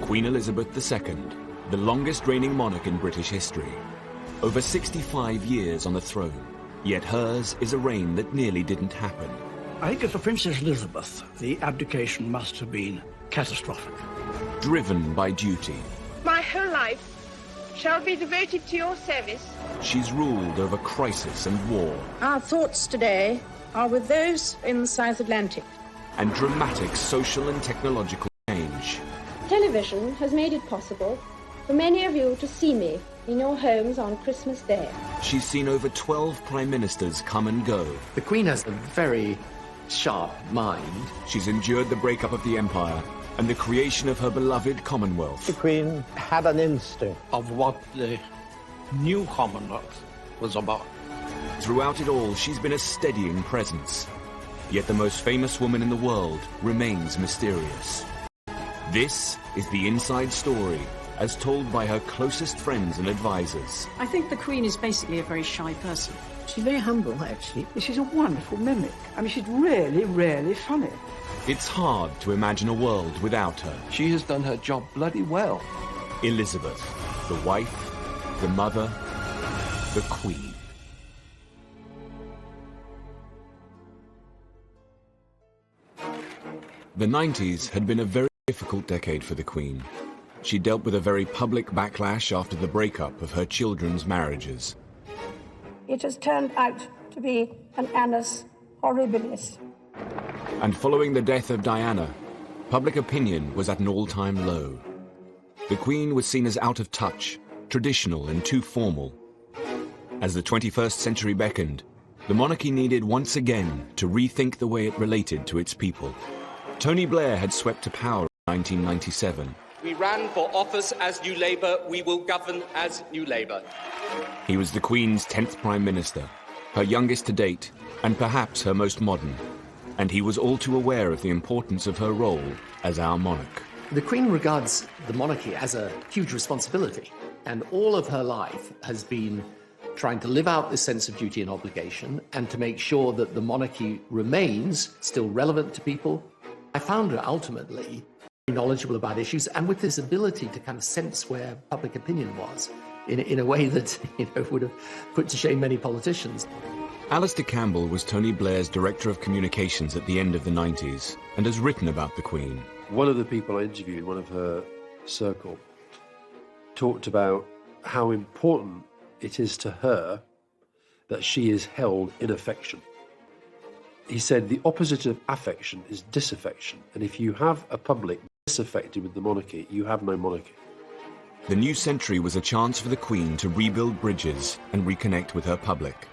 Queen Elizabeth II, the longest reigning monarch in British history. Over 65 years on the throne, yet hers is a reign that nearly didn't happen. I think for Princess Elizabeth, the abdication must have been catastrophic. Driven by duty, My whole life shall be devoted to your service. she's ruled over crisis and war, Our thoughts today are with those in the South Atlantic. and dramatic social and technological change. Television has made it possible for many of you to see me in your homes on Christmas Day. She's seen over 12 prime ministers come and go. The Queen has a very sharp mind. She's endured the breakup of the empire and the creation of her beloved Commonwealth. The Queen had an instinct Of what the new Commonwealth was about. Throughout it all, she's been a steadying presence. Yet the most famous woman in the world remains mysterious. This is the inside story, as told by her closest friends and advisors. I think the Queen is basically a very shy person. She's very humble, actually. She's a wonderful mimic. I mean, she's really, really funny. It's hard to imagine a world without her. She has done her job bloody well. Elizabeth, the wife, the mother, the Queen. The 90s had been a very difficult decade for the Queen. She dealt with a very public backlash after the breakup of her children's marriages. It has turned out to be an annus horribilis. And following the death of Diana, public opinion was at an all-time low. The Queen was seen as out of touch, traditional and too formal. As the 21st century beckoned, the monarchy needed once again to rethink the way it related to its people. Tony Blair had swept to power in 1997. We ran for office as New Labour, we will govern as New Labour. He was the Queen's 10th Prime Minister, her youngest to date, and perhaps her most modern. And he was all too aware of the importance of her role as our monarch. The Queen regards the monarchy as a huge responsibility, and all of her life has been trying to live out this sense of duty and obligation and to make sure that the monarchy remains still relevant to people. I found her ultimately knowledgeable about issues and with this ability to kind of sense where public opinion was in a way that would have put to shame many politicians. Alistair Campbell was Tony Blair's Director of Communications at the end of the 90s and has written about the Queen. One of the people I interviewed, one of her circle, talked about how important it is to her that she is held in affection. He said the opposite of affection is disaffection, and if you have a public disaffected with the monarchy, you have no monarchy. The new century was a chance for the Queen to rebuild bridges and reconnect with her public.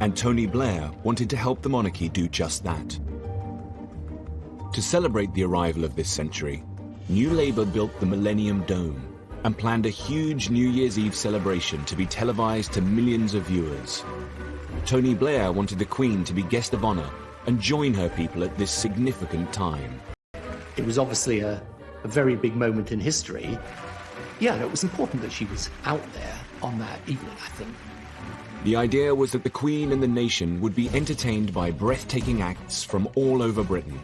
And Tony Blair wanted to help the monarchy do just that. To celebrate the arrival of this century, New Labour built the Millennium Dome and planned a huge New Year's Eve celebration to be televised to millions of viewers. Tony Blair wanted the Queen to be guest of honour and join her people at this significant time. It was obviously a very big moment in history. Yeah, and it was important that she was out there on that evening, I think. The idea was that the Queen and the nation would be entertained by breathtaking acts from all over Britain.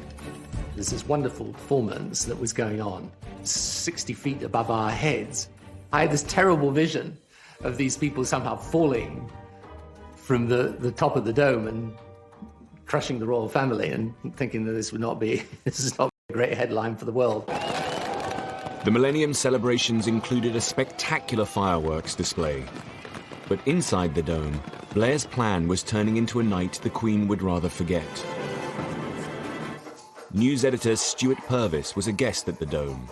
There's this wonderful performance that was going on 60 feet above our heads. I had this terrible vision of these people somehow falling from the top of the dome and crushing the royal family, and thinking that this is not a great headline for the world. The Millennium celebrations included a spectacular fireworks display. But inside the dome, Blair's plan was turning into a night the Queen would rather forget. News editor Stuart Purvis was a guest at the dome.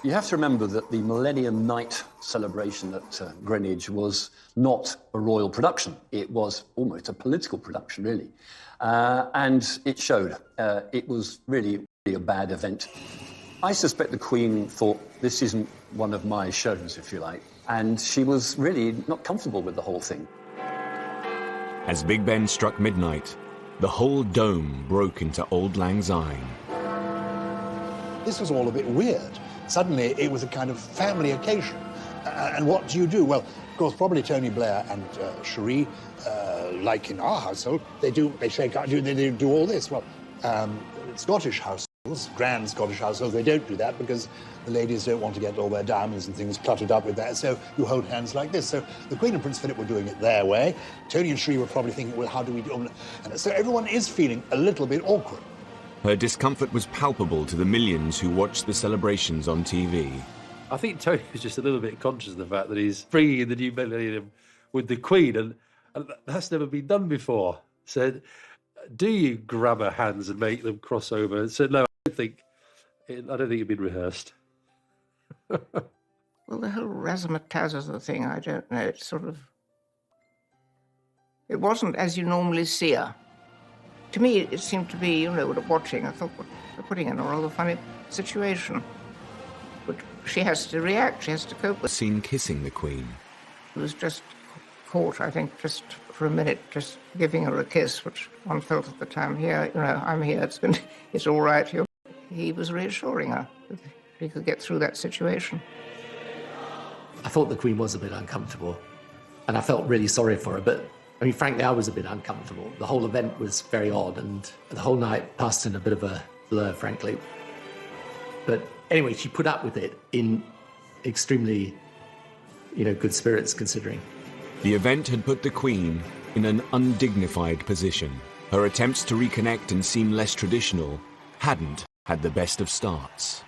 You have to remember that the Millennium Night celebration at Greenwich was not a royal production. It was almost a political production, really. And it showed. It was really a bad event. I suspect the Queen thought, this isn't one of my shows, if you like. And she was really not comfortable with the whole thing. As Big Ben struck midnight, the whole dome broke into Auld Lang Syne. This was all a bit weird. Suddenly, it was a kind of family occasion. And what do you do? Well, of course, probably Tony Blair and Cherie, like in our household, they shake out, they do all this. Well, Scottish house. grand Scottish households, they don't do that because the ladies don't want to get all their diamonds and things cluttered up with that, so you hold hands like this. So the Queen and Prince Philip were doing it their way. Tony and Sri were probably thinking, well, how do we do it? And so everyone is feeling a little bit awkward. Her discomfort was palpable to the millions who watched the celebrations on TV. I think Tony was just a little bit conscious of the fact that he's bringing in the new millennium with the Queen, and that's never been done before. So do you grab her hands and make them cross over? And said, no, I don't think it'd been rehearsed. Well, the whole razzmatazz of the thing, I don't know. It's sort of... It wasn't as you normally see her. To me, it seemed to be, watching, I thought, well, they're putting her in a rather funny situation. But she has to react, she has to cope with it. Seen kissing the Queen. He was just caught, I think, just for a minute, just giving her a kiss, which one felt at the time, here, I'm here, it's all right. He was reassuring her that she could get through that situation. I thought the Queen was a bit uncomfortable, and I felt really sorry for her, but I mean, frankly, I was a bit uncomfortable. The whole event was very odd, and the whole night passed in a bit of a blur, frankly. But anyway, she put up with it in extremely, good spirits, considering. The event had put the Queen in an undignified position. Her attempts to reconnect and seem less traditional hadn't had the best of starts.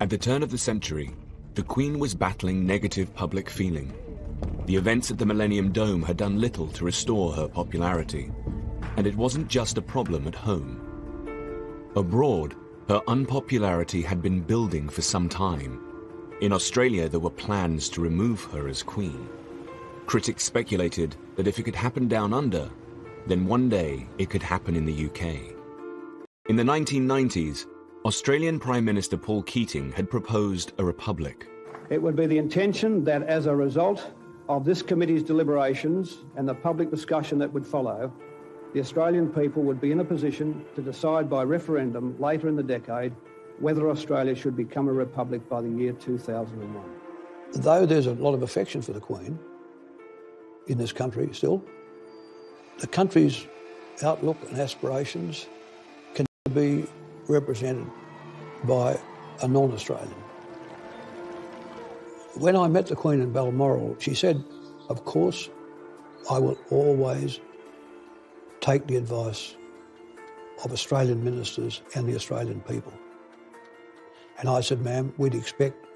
At the turn of the century, the Queen was battling negative public feeling. The events at the Millennium Dome had done little to restore her popularity, and it wasn't just a problem at home. Abroad, her unpopularity had been building for some time. In Australia, there were plans to remove her as Queen. Critics speculated that if it could happen down under, then one day it could happen in the UK. In the 1990s, Australian Prime Minister Paul Keating had proposed a republic. It would be the intention that as a result of this committee's deliberations and the public discussion that would follow, the Australian people would be in a position to decide by referendum later in the decade whether Australia should become a republic by the year 2001. Though there's a lot of affection for the Queen in this country still, the country's outlook and aspirations can be represented by a non-Australian. When I met the Queen in Balmoral, she said, of course, I will always take the advice of Australian ministers and the Australian people. And I said, ma'am, we'd expect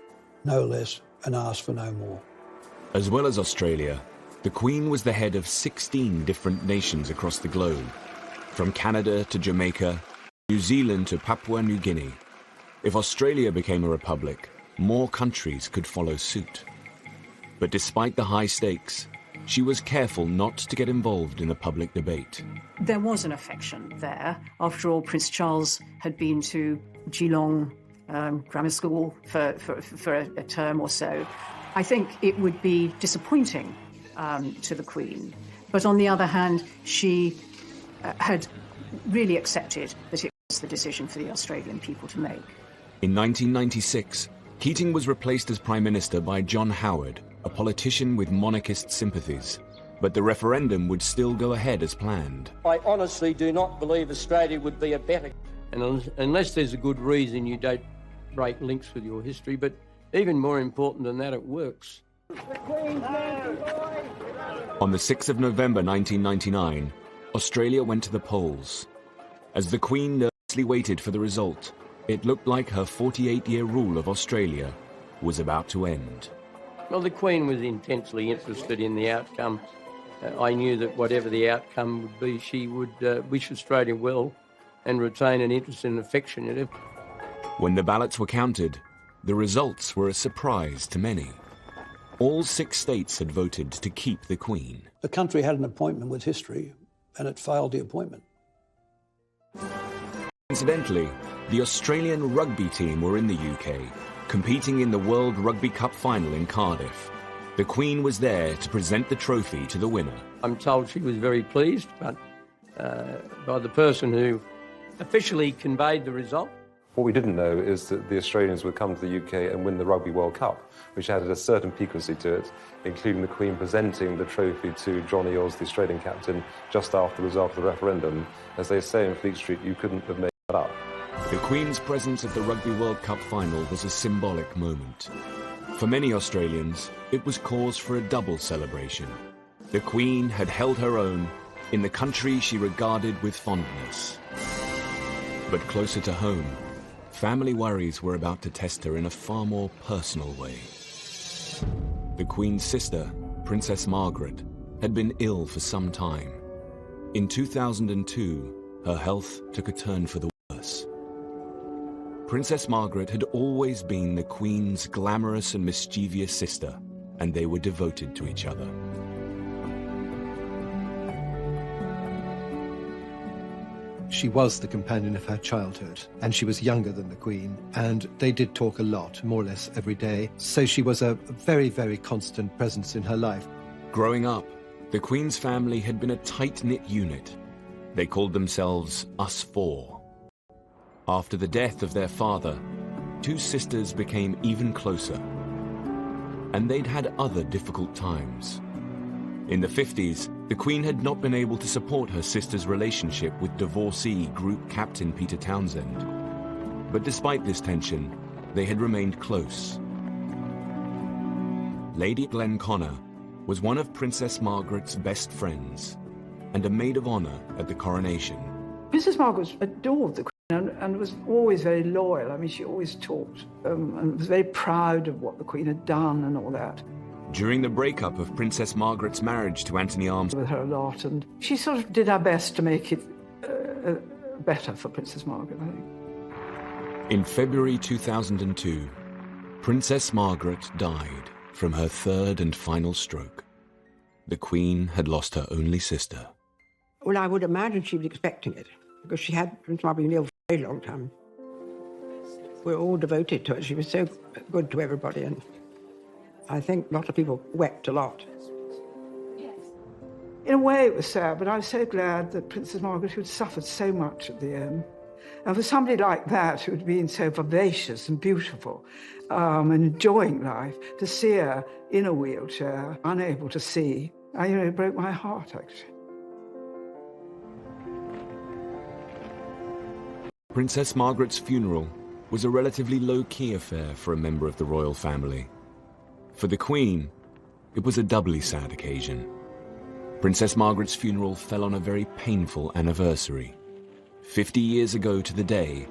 no less and ask for no more. As well as Australia, the Queen was the head of 16 different nations across the globe, from Canada to Jamaica, New Zealand to Papua New Guinea. If Australia became a republic, more countries could follow suit. But despite the high stakes, she was careful not to get involved in the public debate. There was an affection there. After all, Prince Charles had been to Geelong grammar school for a term or so. I think it would be disappointing to the Queen. But on the other hand, she had really accepted that it was the decision for the Australian people to make. In 1996, Keating was replaced as Prime Minister by John Howard, a politician with monarchist sympathies. But the referendum would still go ahead as planned. I honestly do not believe Australia would be a better... And unless there's a good reason, you don't break links with your history, but even more important than that, it works. On the 6th of November 1999, Australia went to the polls. As the Queen nervously waited for the result, it looked like her 48-year rule of Australia was about to end. Well, the Queen was intensely interested in the outcome. I knew that whatever the outcome would be, she would wish Australia well and retain an interest and affection in it. When the ballots were counted, the results were a surprise to many. All 6 states had voted to keep the Queen. The country had an appointment with history, and it failed the appointment. Incidentally, the Australian rugby team were in the UK, competing in the World Rugby Cup final in Cardiff. The Queen was there to present the trophy to the winner. I'm told she was very pleased, but by the person who officially conveyed the result. What we didn't know is that the Australians would come to the UK and win the Rugby World Cup, which added a certain piquancy to it, including the Queen presenting the trophy to John Eales, the Australian captain, just after the result of the referendum. As they say in Fleet Street, you couldn't have made up. The Queen's presence at the Rugby World Cup final was a symbolic moment. For many Australians, it was cause for a double celebration. The Queen had held her own in the country she regarded with fondness. But closer to home, family worries were about to test her in a far more personal way. The Queen's sister, Princess Margaret, had been ill for some time. In 2002, her health took a turn for the worse. Princess Margaret had always been the Queen's glamorous and mischievous sister, and they were devoted to each other. She was the companion of her childhood, and she was younger than the Queen, and they did talk a lot, more or less every day, so she was a very, very constant presence in her life. Growing up, the Queen's family had been a tight-knit unit. They called themselves Us Four. After the death of their father, two sisters became even closer, and they'd had other difficult times. In the 50s, the Queen had not been able to support her sister's relationship with divorcee Group Captain Peter Townsend. But despite this tension, they had remained close. Lady Glenconner was one of Princess Margaret's best friends and a maid of honor at the coronation. Princess Margaret adored the Queen and was always very loyal. I mean, she always talked and was very proud of what the Queen had done and all that. During the breakup of Princess Margaret's marriage to Anthony Armstrong, with her a lot, and she sort of did her best to make it better for Princess Margaret, I think. In February 2002, Princess Margaret died from her third and final stroke. The Queen had lost her only sister. Well, I would imagine she was expecting it, because she had Princess Margaret been ill for a very long time. We're all devoted to her. She was so good to everybody, and I think a lot of people wept a lot. In a way, it was sad, but I was so glad that Princess Margaret, who had suffered so much at the end, and for somebody like that who had been so vivacious and beautiful and enjoying life, to see her in a wheelchair, unable to see, it broke my heart, actually. Princess Margaret's funeral was a relatively low-key affair for a member of the royal family. For the Queen, it was a doubly sad occasion. Princess Margaret's funeral fell on a very painful anniversary. 50 years ago to the day,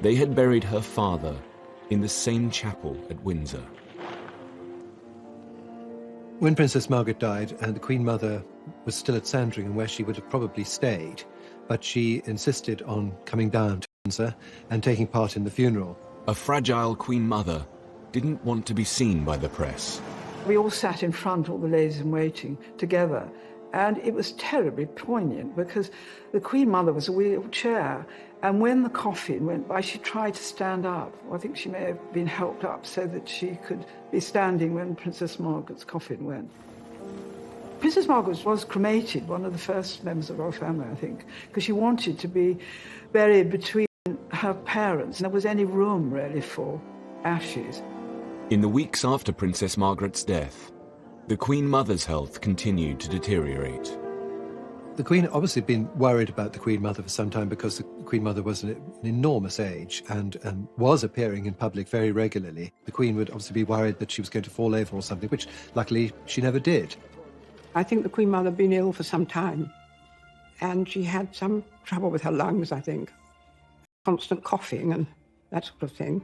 they had buried her father in the same chapel at Windsor. When Princess Margaret died, and the Queen Mother was still at Sandringham, where she would have probably stayed, but she insisted on coming down to Windsor and taking part in the funeral. A fragile Queen Mother didn't want to be seen by the press. We all sat in front, all the ladies in waiting, together, and it was terribly poignant because the Queen Mother was a wheelchair, and when the coffin went by, she tried to stand up. I think she may have been helped up so that she could be standing when Princess Margaret's coffin went. Princess Margaret was cremated, one of the first members of our family, I think, because she wanted to be buried between her parents. There was any room, really, for ashes. In the weeks after Princess Margaret's death, the Queen Mother's health continued to deteriorate. The Queen obviously had been worried about the Queen Mother for some time because the Queen Mother was an enormous age and was appearing in public very regularly. The Queen would obviously be worried that she was going to fall over or something, which luckily she never did. I think the Queen Mother had been ill for some time, and she had some trouble with her lungs, I think. Constant coughing and that sort of thing.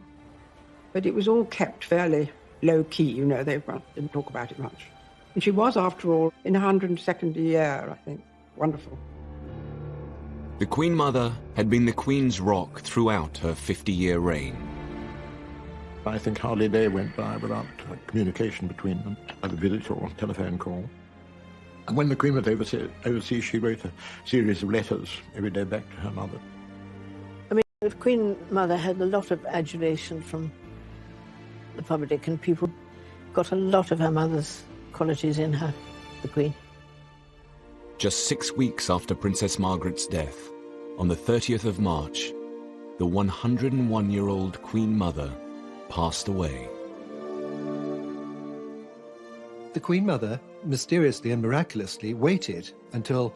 But it was all kept fairly low-key, they didn't talk about it much. And she was, after all, in her 102nd year, I think. Wonderful. The Queen Mother had been the Queen's rock throughout her 50-year reign. I think hardly a day went by without communication between them, either visit or telephone call. And when the Queen was overseas, she wrote a series of letters every day back to her mother. I mean, the Queen Mother had a lot of adulation from the public, and people got a lot of her mother's qualities in her, the Queen. Just 6 weeks after Princess Margaret's death, on the 30th of March, the 101-year-old Queen Mother passed away. The Queen Mother, mysteriously and miraculously, waited until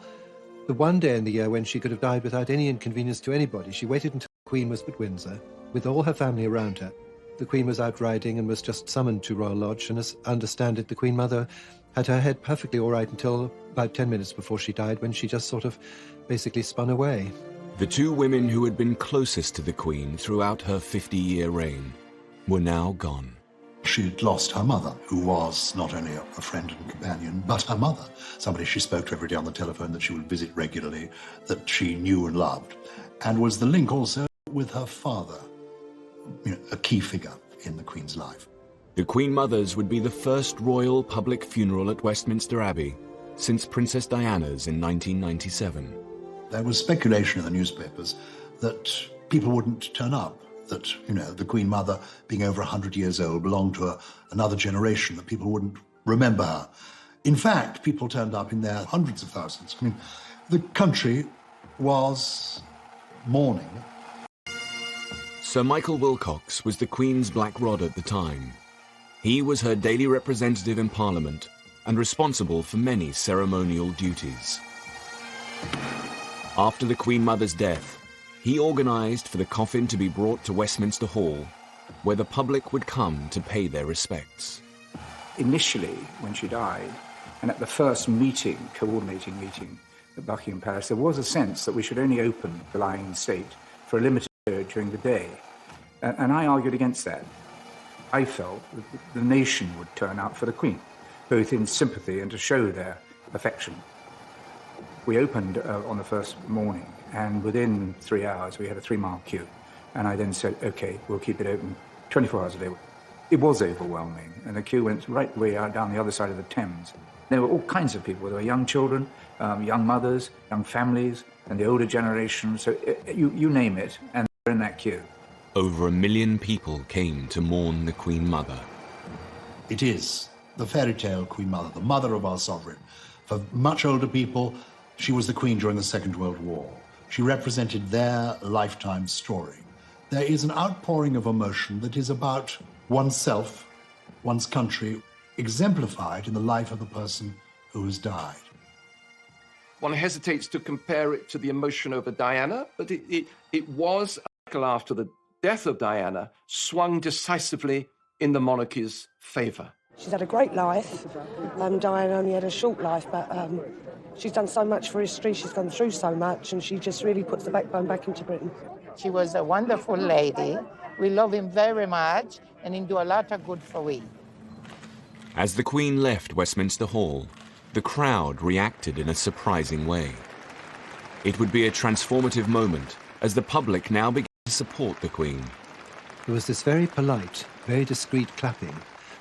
the one day in the year when she could have died without any inconvenience to anybody. She waited until The Queen was at Windsor, with all her family around her. The Queen was out riding and was just summoned to Royal Lodge, and as I understand it, the Queen Mother had her head perfectly all right until about 10 minutes before she died, when she just sort of basically spun away. The two women who had been closest to the Queen throughout her 50-year reign were now gone. She'd lost her mother, who was not only a friend and companion, but her mother, somebody she spoke to every day on the telephone, that she would visit regularly, that she knew and loved, and was the link also with her father, a key figure in the Queen's life. The Queen Mother's would be the first royal public funeral at Westminster Abbey since Princess Diana's in 1997. There was speculation in the newspapers that people wouldn't turn up, that, the Queen Mother, being over 100 years old, belonged to another generation, that people wouldn't remember her. In fact, people turned up in their hundreds of thousands. The country was mourning. Sir Michael Wilcox was the Queen's black rod at the time. He was her daily representative in Parliament and responsible for many ceremonial duties. After the Queen Mother's death, he organised for the coffin to be brought to Westminster Hall, where the public would come to pay their respects. Initially, when she died, and at the first coordinating meeting at Buckingham Palace, there was a sense that we should only open the lying in state for a limited period during the day. And I argued against that. I felt that the nation would turn out for the Queen, both in sympathy and to show their affection. We opened on the first morning, and within 3 hours we had a 3-mile queue. And I then said, OK, we'll keep it open 24 hours a day. It was overwhelming, and the queue went right the way out down the other side of the Thames. There were all kinds of people. There were young children, young mothers, young families, and the older generation. So you name it, and they're in that queue. Over 1 million people came to mourn the Queen Mother. It is the fairy tale Queen Mother, the mother of our sovereign. For much older people, she was the Queen during the Second World War. She represented their lifetime story. There is an outpouring of emotion that is about oneself, one's country, exemplified in the life of the person who has died. One hesitates to compare it to the emotion over Diana, but it was, after the death of Diana, swung decisively in the monarchy's favour. She's had a great life. Diana only had a short life, but she's done so much for history, she's gone through so much, and she just really puts the backbone back into Britain. She was a wonderful lady. We love him very much, and he do a lot of good for we. As the Queen left Westminster Hall, the crowd reacted in a surprising way. It would be a transformative moment as the public now began to support the Queen. There was this very polite, very discreet clapping,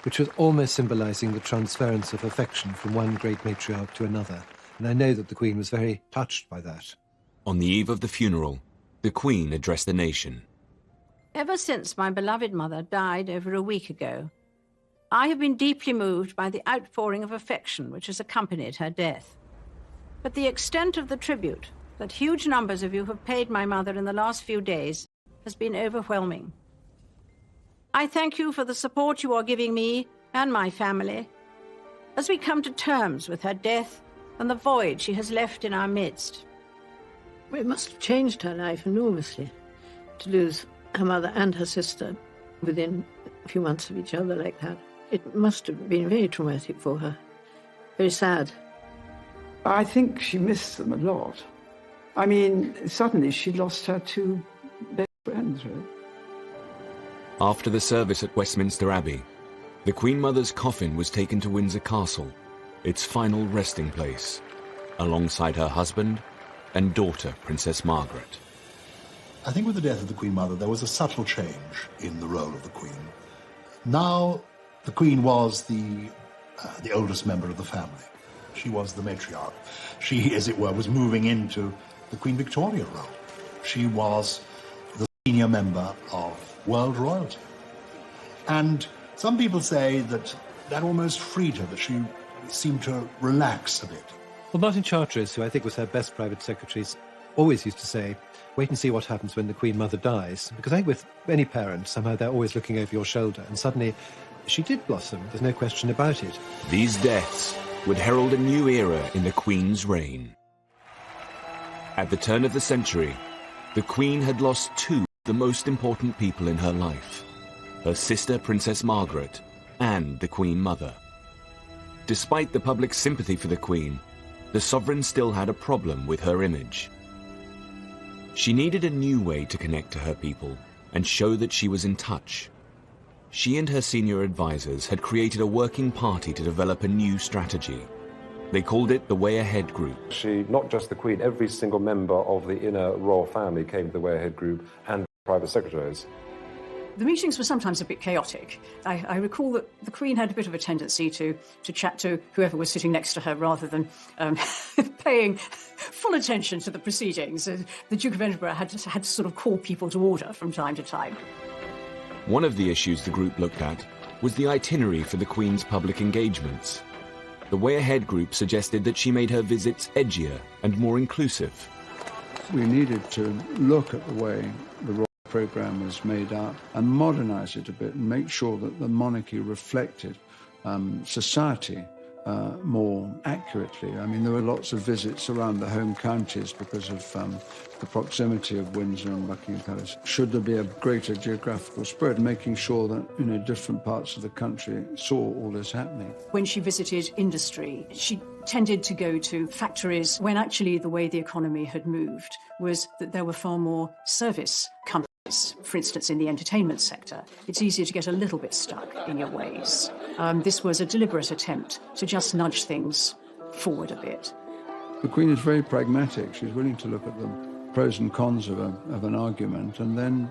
which was almost symbolising the transference of affection from one great matriarch to another, and I know that the Queen was very touched by that. On the eve of the funeral, the Queen addressed the nation. Ever since my beloved mother died over a week ago, I have been deeply moved by the outpouring of affection which has accompanied her death. But the extent of the tribute that huge numbers of you have paid my mother in the last few days has been overwhelming. I thank you for the support you are giving me and my family as we come to terms with her death and the void she has left in our midst. Well, it must have changed her life enormously to lose her mother and her sister within a few months of each other like that. It must have been very traumatic for her, very sad. I think she missed them a lot. I mean, suddenly she lost her two best friends, really. After the service at Westminster Abbey, the Queen Mother's coffin was taken to Windsor Castle, its final resting place, alongside her husband and daughter, Princess Margaret. I think with the death of the Queen Mother, there was a subtle change in the role of the Queen. Now, the Queen was the oldest member of the family. She was the matriarch. She, as it were, was moving into the Queen Victoria role. She was the senior member of world royalty. And some people say that that almost freed her, that she seemed to relax a bit. Well, Martin Charteris, who I think was her best private secretary, always used to say, wait and see what happens when the Queen Mother dies. Because I think with any parent, somehow they're always looking over your shoulder. And suddenly, she did blossom. There's no question about it. These deaths would herald a new era in the Queen's reign. At the turn of the century, the Queen had lost two the most important people in her life, her sister Princess Margaret and the Queen Mother. Despite the public sympathy for the Queen, the sovereign still had a problem with her image. She needed a new way to connect to her people and show that she was in touch. She and her senior advisors had created a working party to develop a new strategy. They called it the Way Ahead Group. She, not just the Queen, every single member of the inner royal family came to the Way Ahead Group and private secretaries. The meetings were sometimes a bit chaotic. I recall that the Queen had a bit of a tendency to chat to whoever was sitting next to her rather than paying full attention to the proceedings. The Duke of Edinburgh had to sort of call people to order from time to time. One of the issues the group looked at was the itinerary for the Queen's public engagements. The Way Ahead Group suggested that she made her visits edgier and more inclusive. We needed to look at the way the royal programme was made up and modernise it a bit and make sure that the monarchy reflected society more accurately. I mean, there were lots of visits around the home counties because of the proximity of Windsor and Buckingham Palace. Should there be a greater geographical spread, making sure that, different parts of the country saw all this happening. When she visited industry, she tended to go to factories when actually the way the economy had moved was that there were far more service companies. For instance, in the entertainment sector, it's easier to get a little bit stuck in your ways. This was a deliberate attempt to just nudge things forward a bit. The Queen is very pragmatic. She's willing to look at the pros and cons of an argument and then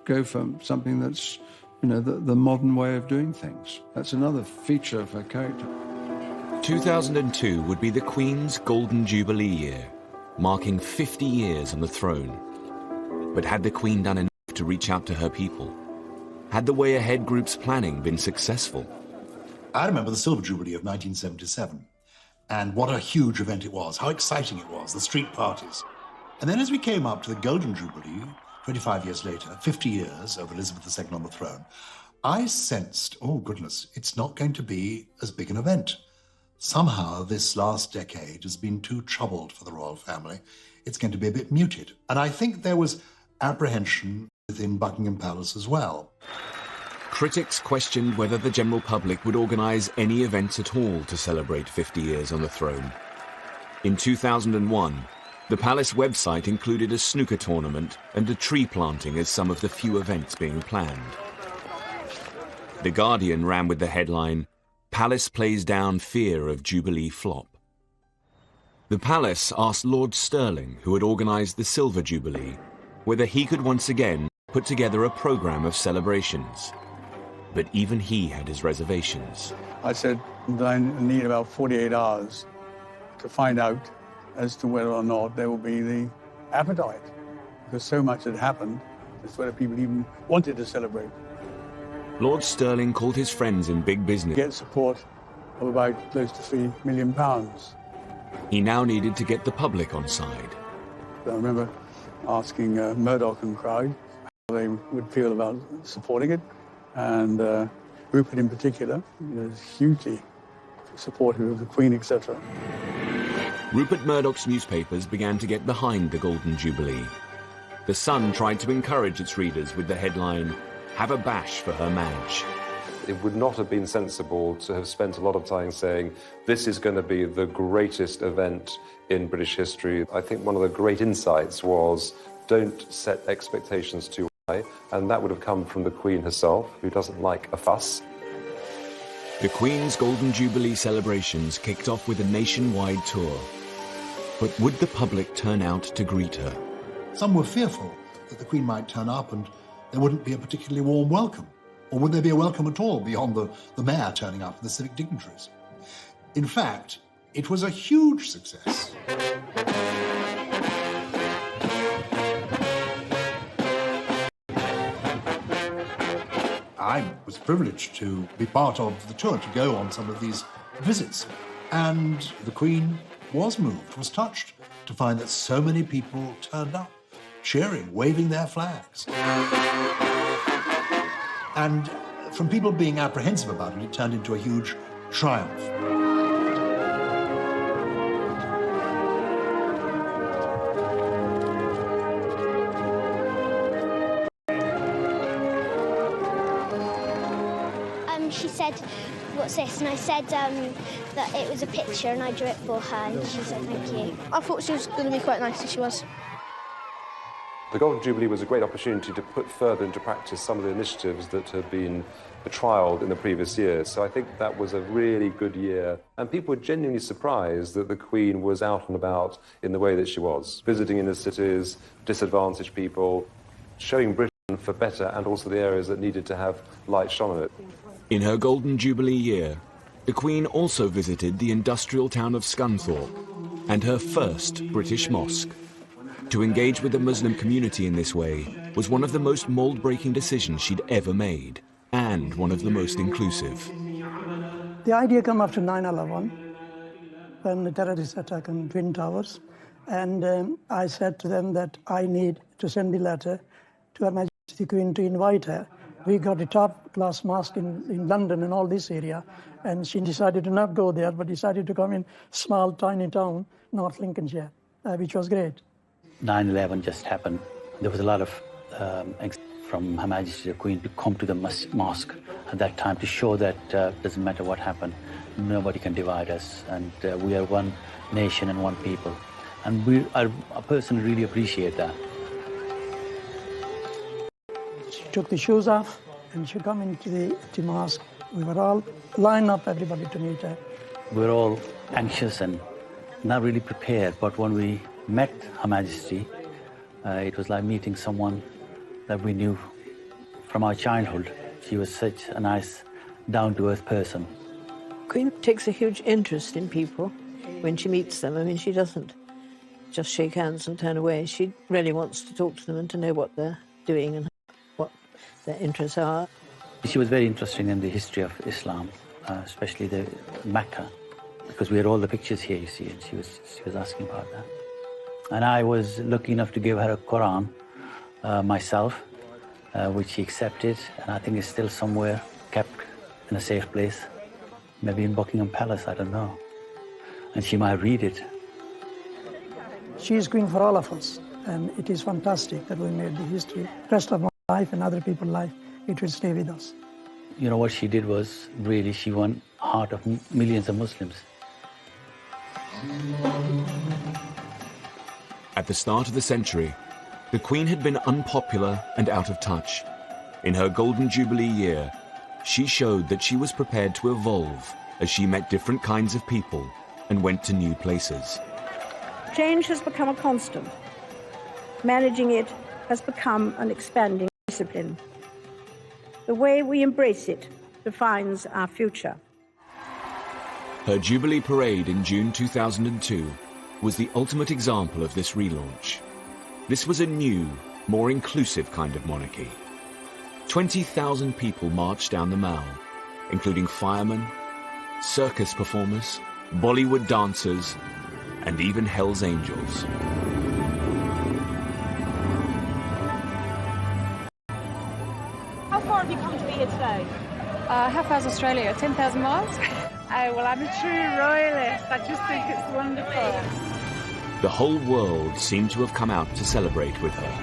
go for something that's, the modern way of doing things. That's another feature of her character. 2002 would be the Queen's Golden Jubilee year, marking 50 years on the throne. But had the Queen done enough to reach out to her people? Had the Way Ahead Group's planning been successful? I remember the Silver Jubilee of 1977, and what a huge event it was, how exciting it was, the street parties. And then as we came up to the Golden Jubilee, 25 years later, 50 years of Elizabeth II on the throne, I sensed, oh goodness, it's not going to be as big an event. Somehow this last decade has been too troubled for the royal family. It's going to be a bit muted. And I think there was apprehension within Buckingham Palace as well. Critics questioned whether the general public would organise any events at all to celebrate 50 years on the throne. In 2001, the palace website included a snooker tournament and a tree planting as some of the few events being planned. The Guardian ran with the headline, "Palace plays down fear of Jubilee flop." The palace asked Lord Stirling, who had organised the Silver Jubilee, whether he could once again put together a programme of celebrations. But even he had his reservations. I said that I need about 48 hours to find out as to whether or not there will be the appetite, because so much had happened, as whether people even wanted to celebrate. Lord Stirling called his friends in big business. Get support of about close to £3 million. He now needed to get the public on side. I remember asking Murdoch and crowd how they would feel about supporting it, and Rupert in particular is hugely supportive of the Queen, etc. Rupert Murdoch's newspapers began to get behind the Golden Jubilee. The Sun tried to encourage its readers with the headline, "Have a bash for Her Madge." It would not have been sensible to have spent a lot of time saying, this is going to be the greatest event in British history. I think one of the great insights was, don't set expectations too high, and that would have come from the Queen herself, who doesn't like a fuss. The Queen's Golden Jubilee celebrations kicked off with a nationwide tour. But would the public turn out to greet her? Some were fearful that the Queen might turn up and there wouldn't be a particularly warm welcome. Or would there be a welcome at all beyond the mayor turning up and the civic dignitaries? In fact, it was a huge success. I was privileged to be part of the tour, to go on some of these visits. And the Queen was moved, was touched to find that so many people turned up, cheering, waving their flags. And from people being apprehensive about it, it turned into a huge triumph. and she said, "What's this?" And I said that it was a picture and I drew it for her, and she said thank you. I thought she was going to be quite nice, and she was. The Golden Jubilee was a great opportunity to put further into practice some of the initiatives that had been trialled in the previous years. So I think that was a really good year. And people were genuinely surprised that the Queen was out and about in the way that she was, visiting inner cities, disadvantaged people, showing Britain for better and also the areas that needed to have light shone on it. In her Golden Jubilee year, the Queen also visited the industrial town of Scunthorpe and her first British mosque. To engage with the Muslim community in this way was one of the most mould-breaking decisions she'd ever made, and one of the most inclusive. The idea came after 9/11, when the terrorist attack on Twin Towers, and I said to them that I need to send the letter to Her Majesty the Queen to invite her. We got a top-class mosque in London and all this area, and she decided to not go there, but decided to come in small, tiny town, North Lincolnshire, which was great. 9/11 just happened. There was a lot of from Her Majesty the Queen to come to the mosque at that time to show that doesn't matter what happened, nobody can divide us, and we are one nation and one people. And I personally really appreciate that. She took the shoes off and she came into the mosque. We were all lined up, everybody, to meet her. We were all anxious and not really prepared, but when we met Her Majesty, it was like meeting someone that we knew from our childhood. She was such a nice, down-to-earth person. Queen takes a huge interest in people when she meets them. I mean, she doesn't just shake hands and turn away. She really wants to talk to them and to know what they're doing and what their interests are. She was very interested in the history of Islam, especially the Mecca, because we had all the pictures here, you see, and she was asking about that. And I was lucky enough to give her a Quran myself, which she accepted, and I think it's still somewhere kept in a safe place, maybe in Buckingham Palace, I don't know. And she might read it. She is Queen for all of us, and it is fantastic that we made the history. Rest of our life and other people's life, it will stay with us. You know, what she did was really, she won the heart of millions of Muslims. At the start of the century, the Queen had been unpopular and out of touch. In her Golden Jubilee year, she showed that she was prepared to evolve as she met different kinds of people and went to new places. Change has become a constant. Managing it has become an expanding discipline. The way we embrace it defines our future. Her Jubilee Parade in June 2002 was the ultimate example of this relaunch. This was a new, more inclusive kind of monarchy. 20,000 people marched down the Mall, including firemen, circus performers, Bollywood dancers, and even Hell's Angels. How far have you come to be here today? How far's Australia? 10,000 miles? Oh, well, I'm a true royalist. I just think it's wonderful. The whole world seemed to have come out to celebrate with her.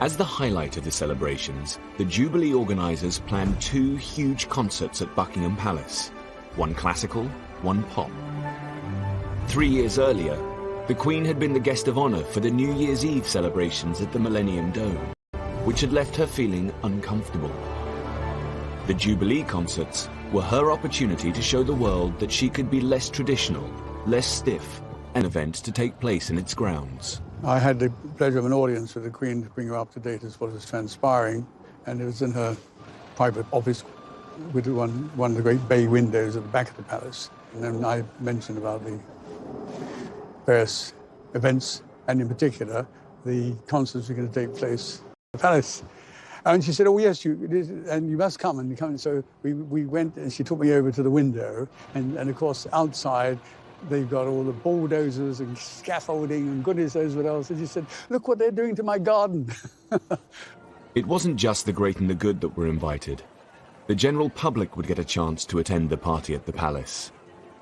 As the highlight of the celebrations, the Jubilee organisers planned 2 huge concerts at Buckingham Palace, one classical, one pop. 3 years earlier, the Queen had been the guest of honour for the New Year's Eve celebrations at the Millennium Dome, which had left her feeling uncomfortable. The Jubilee concerts were her opportunity to show the world that she could be less traditional, less stiff, an event to take place in its grounds. I had the pleasure of an audience with the Queen to bring her up to date as what was transpiring, and it was in her private office with one of the great bay windows at the back of the palace. And then I mentioned about the various events, and in particular, the concerts were going to take place at the palace. And she said, "Oh, yes, you must come." And come. So we went, and she took me over to the window, and of course, outside, they've got all the bulldozers and scaffolding and goodness knows what else. And she said, "Look what they're doing to my garden." It wasn't just the great and the good that were invited. The general public would get a chance to attend the party at the palace.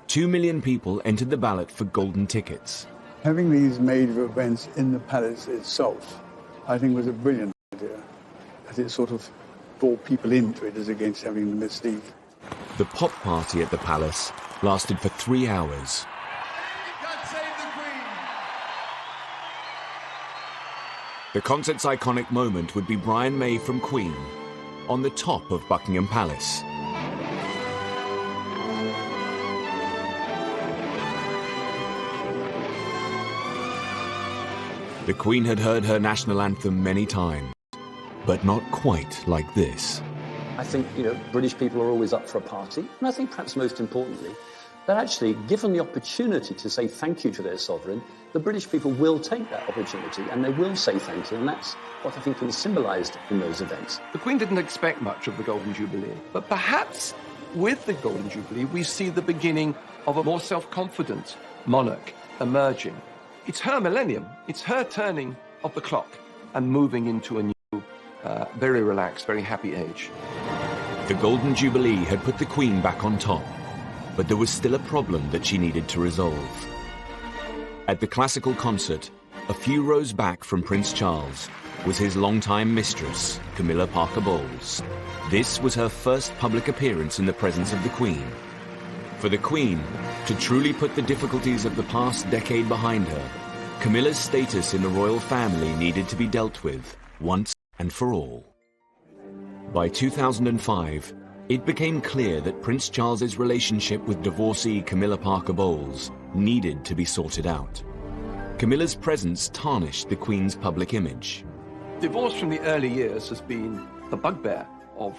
2 million people entered the ballot for golden tickets. Having these major events in the palace itself, I think, was a brilliant idea. As it sort of draw people into it as against having them mislead. The pop party at the palace lasted for 3 hours. The concert's iconic moment would be Brian May from Queen on the top of Buckingham Palace. The Queen had heard her national anthem many times, but not quite like this. I think, British people are always up for a party, and I think perhaps most importantly, that actually, given the opportunity to say thank you to their sovereign, the British people will take that opportunity and they will say thank you, and that's what I think is symbolised in those events. The Queen didn't expect much of the Golden Jubilee, but perhaps with the Golden Jubilee we see the beginning of a more self-confident monarch emerging. It's her millennium, it's her turning of the clock and moving into a new, very relaxed, very happy age. The Golden Jubilee had put the Queen back on top, but there was still a problem that she needed to resolve. At the classical concert, a few rows back from Prince Charles, was his longtime mistress, Camilla Parker Bowles. This was her first public appearance in the presence of the Queen. For the Queen to truly put the difficulties of the past decade behind her, Camilla's status in the royal family needed to be dealt with once and for all. By 2005, it became clear that Prince Charles's relationship with divorcee Camilla Parker Bowles needed to be sorted out. Camilla's presence tarnished the Queen's public image. Divorce from the early years has been the bugbear of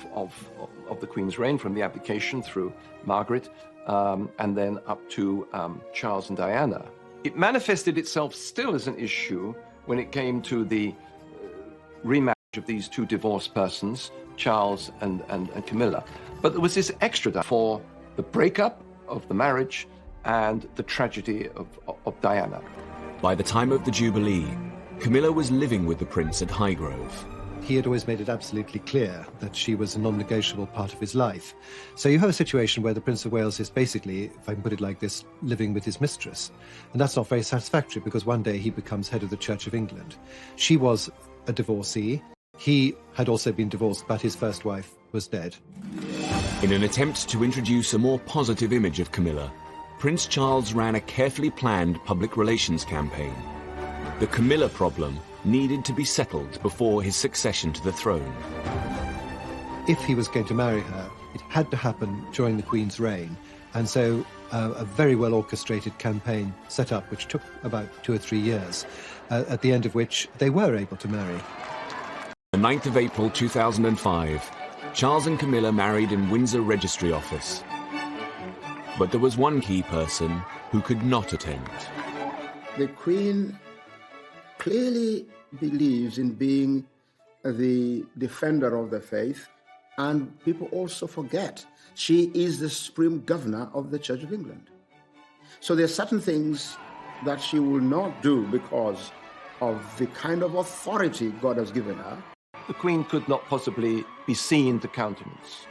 the Queen's reign, from the abdication through Margaret and then up to Charles and Diana. It manifested itself still as an issue when it came to the remarriage of these two divorced persons, Charles and Camilla. But there was this extra for the breakup of the marriage and the tragedy of Diana. By the time of the Jubilee, Camilla was living with the Prince at Highgrove. He had always made it absolutely clear that she was a non-negotiable part of his life. So you have a situation where the Prince of Wales is basically, if I can put it like this, living with his mistress. And that's not very satisfactory, because one day he becomes head of the Church of England. She was a divorcee. He had also been divorced, but his first wife was dead. In an attempt to introduce a more positive image of Camilla, Prince Charles ran a carefully planned public relations campaign. The Camilla problem needed to be settled before his succession to the throne. If he was going to marry her, it had to happen during the Queen's reign, and so a very well orchestrated campaign set up, which took about 2 or 3 years, at the end of which they were able to marry. The 9th of April 2005, Charles and Camilla married in Windsor Registry Office. But there was one key person who could not attend. The Queen clearly believes in being the defender of the faith, and people also forget she is the supreme governor of the Church of England. So there are certain things that she will not do because of the kind of authority God has given her. The Queen could not possibly be seen to countenance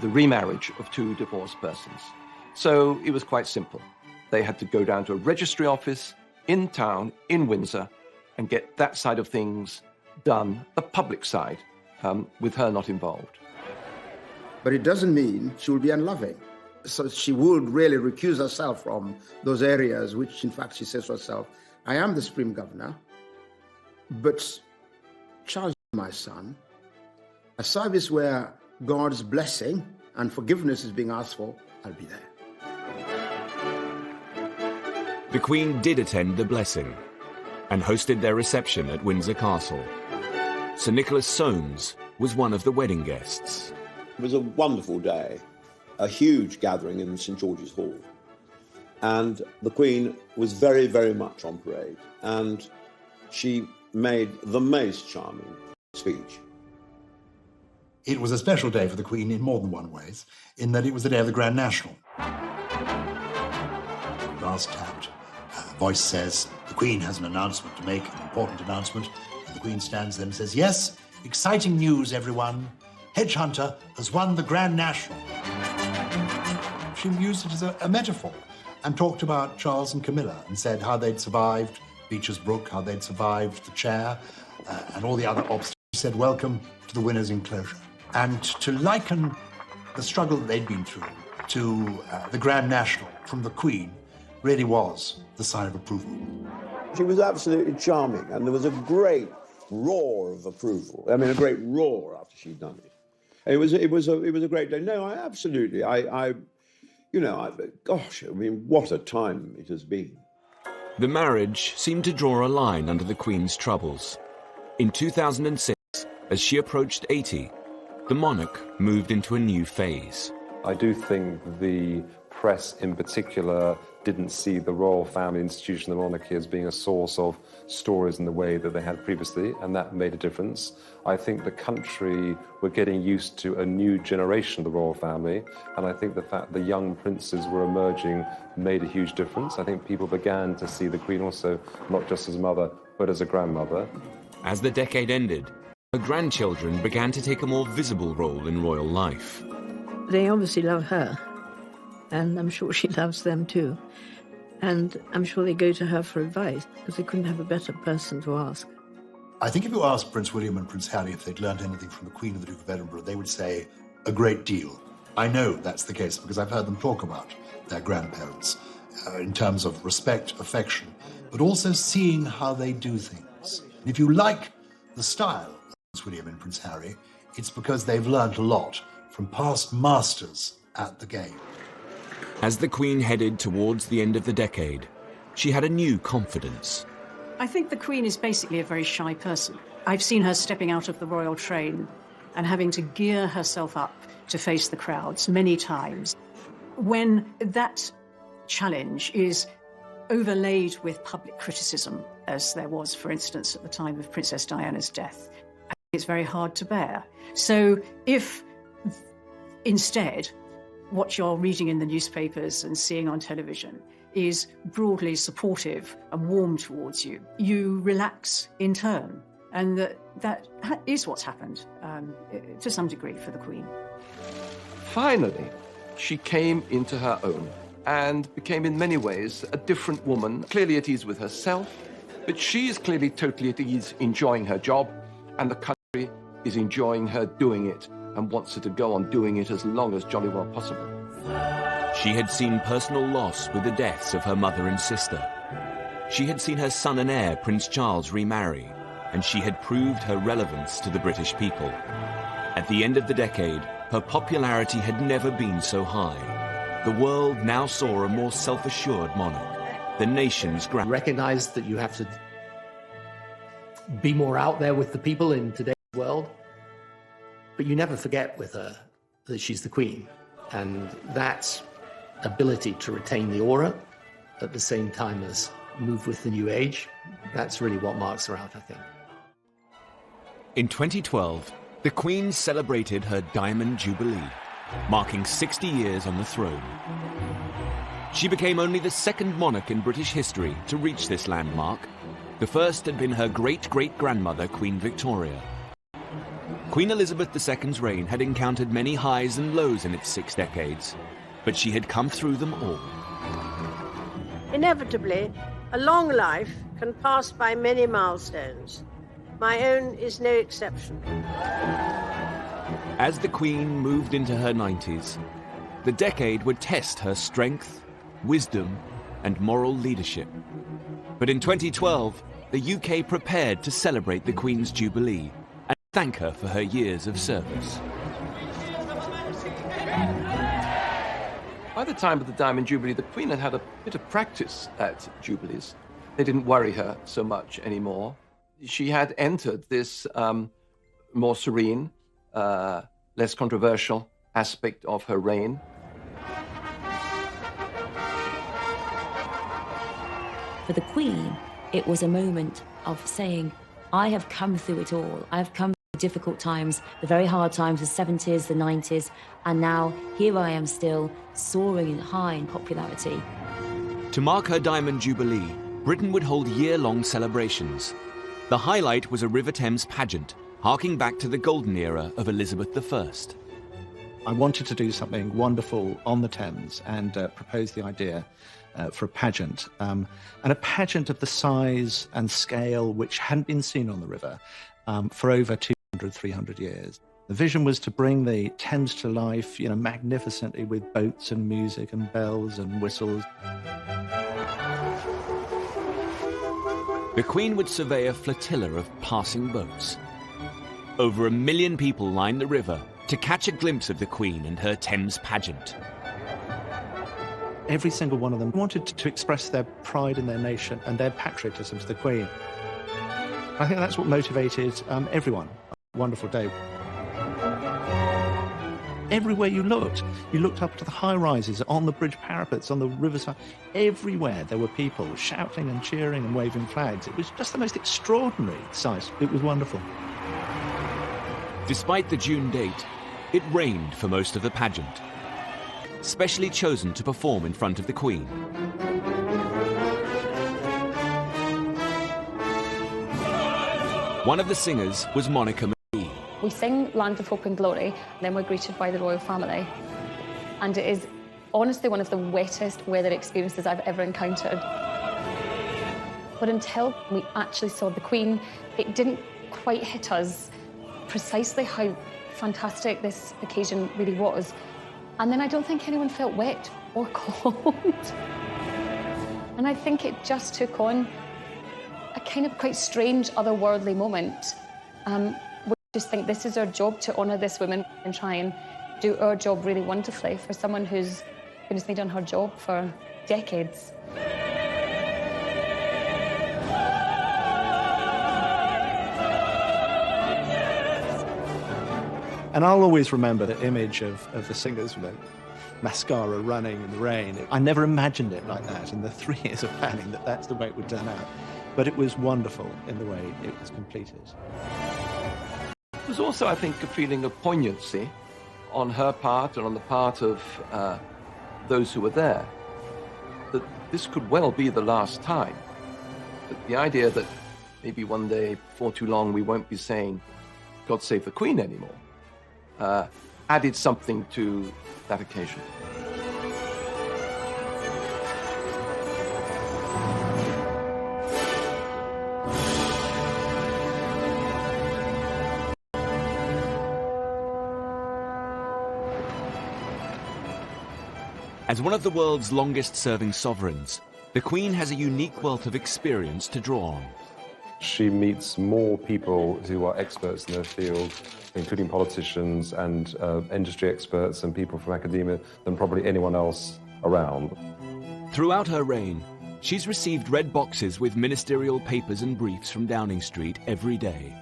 the remarriage of two divorced persons. So it was quite simple. They had to go down to a registry office in town, in Windsor, and get that side of things done, the public side, with her not involved. But it doesn't mean she will be unloving. So she would really recuse herself from those areas which, in fact, she says to herself, I am the supreme governor, but Charles, my son, a service where God's blessing and forgiveness is being asked for, I'll be there. The Queen did attend the blessing and hosted their reception at Windsor Castle. Sir Nicholas Soames was one of the wedding guests. It was a wonderful day, a huge gathering in St George's Hall. And the Queen was very, very much on parade. And she made the most charming speech. It was a special day for the Queen in more than one ways, in that it was the day of the Grand National. Brass tapped. Voice says, the Queen has an announcement to make, an important announcement. And the Queen stands there and says, yes, exciting news, everyone. Hedgehunter has won the Grand National. She used it as a metaphor and talked about Charles and Camilla and said how they'd survived Beecher's Brook, how they'd survived the chair and all the other obstacles. She said, welcome to the winner's enclosure. And to liken the struggle that they'd been through to the Grand National from the Queen really was the sign of approval. She was absolutely charming, and there was a great roar of approval. I mean, a great roar after she'd done it. It was a great day. No, I absolutely, gosh, I mean, what a time it has been. The marriage seemed to draw a line under the Queen's troubles. In 2006, as she approached 80, the monarch moved into a new phase. I do think the press in particular didn't see the royal family institution, the monarchy, as being a source of stories in the way that they had previously, and that made a difference. I think the country were getting used to a new generation of the royal family, and I think the fact the young princes were emerging made a huge difference. I think people began to see the Queen also not just as a mother, but as a grandmother. As the decade ended, her grandchildren began to take a more visible role in royal life. They obviously love her, and I'm sure she loves them too. And I'm sure they go to her for advice, because they couldn't have a better person to ask. I think if you asked Prince William and Prince Harry if they'd learned anything from the Queen and the Duke of Edinburgh, they would say a great deal. I know that's the case because I've heard them talk about their grandparents in terms of respect, affection, but also seeing how they do things. And if you like the style of Prince William and Prince Harry, it's because they've learned a lot from past masters at the game. As the Queen headed towards the end of the decade, she had a new confidence. I think the Queen is basically a very shy person. I've seen her stepping out of the royal train and having to gear herself up to face the crowds many times. When that challenge is overlaid with public criticism, as there was, for instance, at the time of Princess Diana's death, I think it's very hard to bear. So if instead what you're reading in the newspapers and seeing on television is broadly supportive and warm towards you, you relax in turn. And that is what's happened to some degree for the Queen. Finally, she came into her own and became in many ways a different woman, clearly at ease with herself, but she is clearly totally at ease enjoying her job, and the country is enjoying her doing it and wants her to go on doing it as long as jolly well possible. She had seen personal loss with the deaths of her mother and sister. She had seen her son and heir, Prince Charles, remarry, and she had proved her relevance to the British people. At the end of the decade, her popularity had never been so high. The world now saw a more self-assured monarch, the nation's grand. Recognize that you have to be more out there with the people in today's world, but you never forget with her that she's the Queen. And that ability to retain the aura at the same time as move with the new age, that's really what marks her out, I think. In 2012, the Queen celebrated her Diamond Jubilee, marking 60 years on the throne. She became only the second monarch in British history to reach this landmark. The first had been her great-great-grandmother, Queen Victoria. Queen Elizabeth II's reign had encountered many highs and lows in its 6 decades, but she had come through them all. Inevitably, a long life can pass by many milestones. My own is no exception. As the Queen moved into her 90s, the decade would test her strength, wisdom, and moral leadership. But in 2012, the UK prepared to celebrate the Queen's Jubilee and thank her for her years of service. By the time of the Diamond Jubilee, the Queen had had a bit of practice at Jubilees. They didn't worry her so much anymore. She had entered this more serene, less controversial aspect of her reign. For the Queen, it was a moment of saying, I have come through it all. I have come through difficult times, the very hard times, the 70s, the 90s, and now here I am still, soaring high in popularity. To mark her Diamond Jubilee, Britain would hold year-long celebrations. The highlight was a River Thames pageant, harking back to the golden era of Elizabeth I. I wanted to do something wonderful on the Thames and proposed the idea for a pageant, and a pageant of the size and scale which hadn't been seen on the river for over 200, 300 years. The vision was to bring the Thames to life, magnificently with boats and music and bells and whistles. The Queen would survey a flotilla of passing boats. Over 1 million people lined the river to catch a glimpse of the Queen and her Thames pageant. Every single one of them wanted to express their pride in their nation and their patriotism to the Queen. I think that's what motivated everyone. A wonderful day. Everywhere you looked up to the high-rises, on the bridge parapets, on the riverside. Everywhere there were people shouting and cheering and waving flags. It was just the most extraordinary sight. It was wonderful. Despite the June date, it rained for most of the pageant. Specially chosen to perform in front of the Queen. One of the singers was Monica McGee. We sing Land of Hope and Glory, and then we're greeted by the royal family. And it is honestly one of the wettest weather experiences I've ever encountered. But until we actually saw the Queen, it didn't quite hit us precisely how fantastic this occasion really was. And then I don't think anyone felt wet or cold. And I think it just took on a kind of quite strange, otherworldly moment. We just think this is our job, to honour this woman and try and do our job really wonderfully for someone who's been done her job for decades. And I'll always remember the image of the singers with mascara running in the rain. I never imagined it like that in the 3 years of planning, that's the way it would turn out. But it was wonderful in the way it was completed. There's also, I think, a feeling of poignancy on her part and on the part of those who were there, that this could well be the last time. That the idea that maybe one day, before too long, we won't be saying, God save the Queen anymore, added something to that occasion. As one of the world's longest-serving sovereigns, the Queen has a unique wealth of experience to draw on. She meets more people who are experts in their field, including politicians and industry experts and people from academia, than probably anyone else around. Throughout her reign, she's received red boxes with ministerial papers and briefs from Downing Street every day.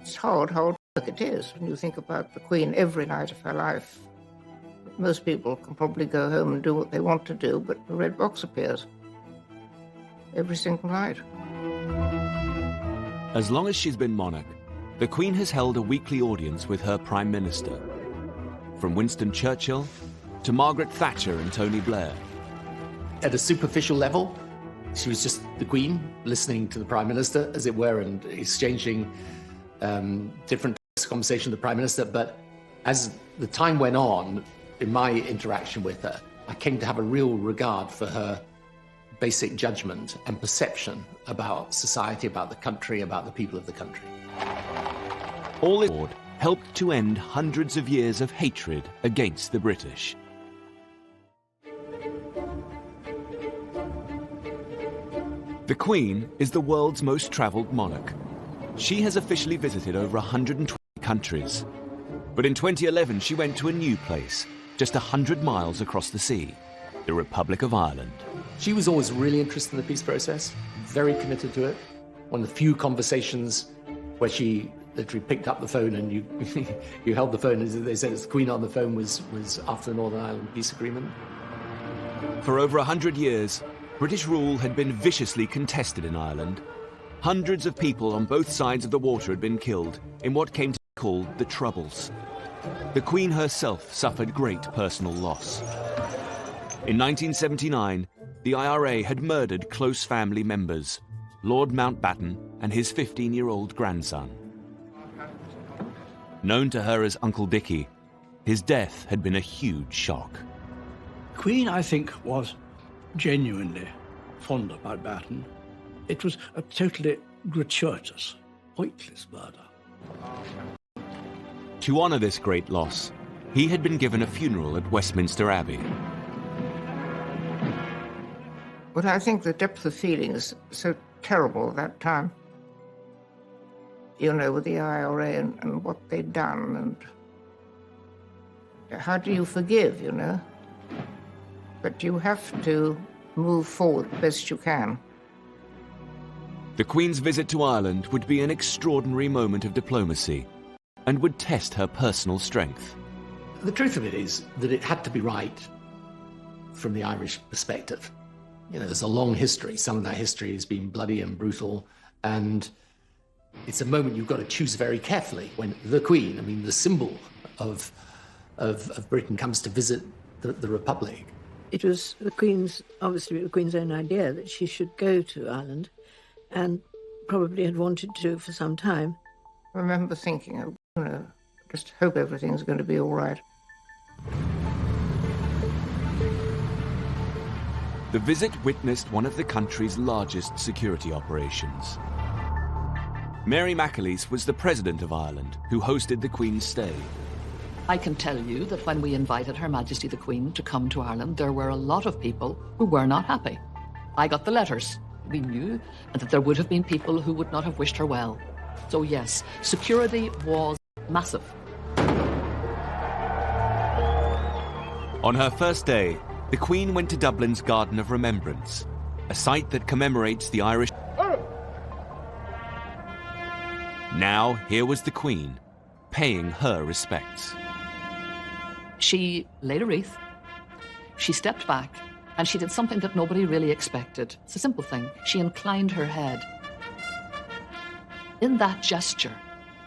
It's hard work it is when you think about the Queen every night of her life. Most people can probably go home and do what they want to do, but the red box appears every single night. As long as she's been monarch, the Queen has held a weekly audience with her Prime Minister. From Winston Churchill to Margaret Thatcher and Tony Blair. At a superficial level, she was just the Queen, listening to the Prime Minister, as it were, and exchanging different conversation with the Prime Minister. But as the time went on, in my interaction with her, I came to have a real regard for her basic judgment and perception about society, about the country, about the people of the country. All this helped to end hundreds of years of hatred against the British. The Queen is the world's most travelled monarch. She has officially visited over 120 countries. But in 2011, she went to a new place, just 100 miles across the sea, the Republic of Ireland. She was always really interested in the peace process, very committed to it. One of the few conversations where she literally picked up the phone and you held the phone, as they said, it's the Queen on the phone, was after the Northern Ireland Peace Agreement. For over 100 years, British rule had been viciously contested in Ireland. Hundreds of people on both sides of the water had been killed in what came to be called the Troubles. The Queen herself suffered great personal loss. In 1979, the IRA had murdered close family members, Lord Mountbatten and his 15-year-old grandson. Known to her as Uncle Dickie, his death had been a huge shock. The Queen, I think, was genuinely fond of Mountbatten. It was a totally gratuitous, pointless murder. To honour this great loss, he had been given a funeral at Westminster Abbey. But I think the depth of feeling is so terrible at that time. You know, with the IRA and what they'd done, and how do you forgive, you know? But you have to move forward best you can. The Queen's visit to Ireland would be an extraordinary moment of diplomacy and would test her personal strength. The truth of it is that it had to be right from the Irish perspective. You know, there's a long history. Some of that history has been bloody and brutal, and it's a moment you've got to choose very carefully when the Queen, I mean, the symbol of Britain, comes to visit the Republic. It was the Queen's, obviously the Queen's own idea that she should go to Ireland, and probably had wanted to for some time. I remember thinking, you know, just hope everything's going to be all right. The visit witnessed one of the country's largest security operations. Mary McAleese was the President of Ireland, who hosted the Queen's stay. I can tell you that when we invited Her Majesty the Queen to come to Ireland, there were a lot of people who were not happy. I got the letters. We knew that there would have been people who would not have wished her well. So yes, security was massive. On her first day, the Queen went to Dublin's Garden of Remembrance, a site that commemorates the Irish. Now, here was the Queen, paying her respects. She laid a wreath, she stepped back, and she did something that nobody really expected. It's a simple thing. She inclined her head. In that gesture,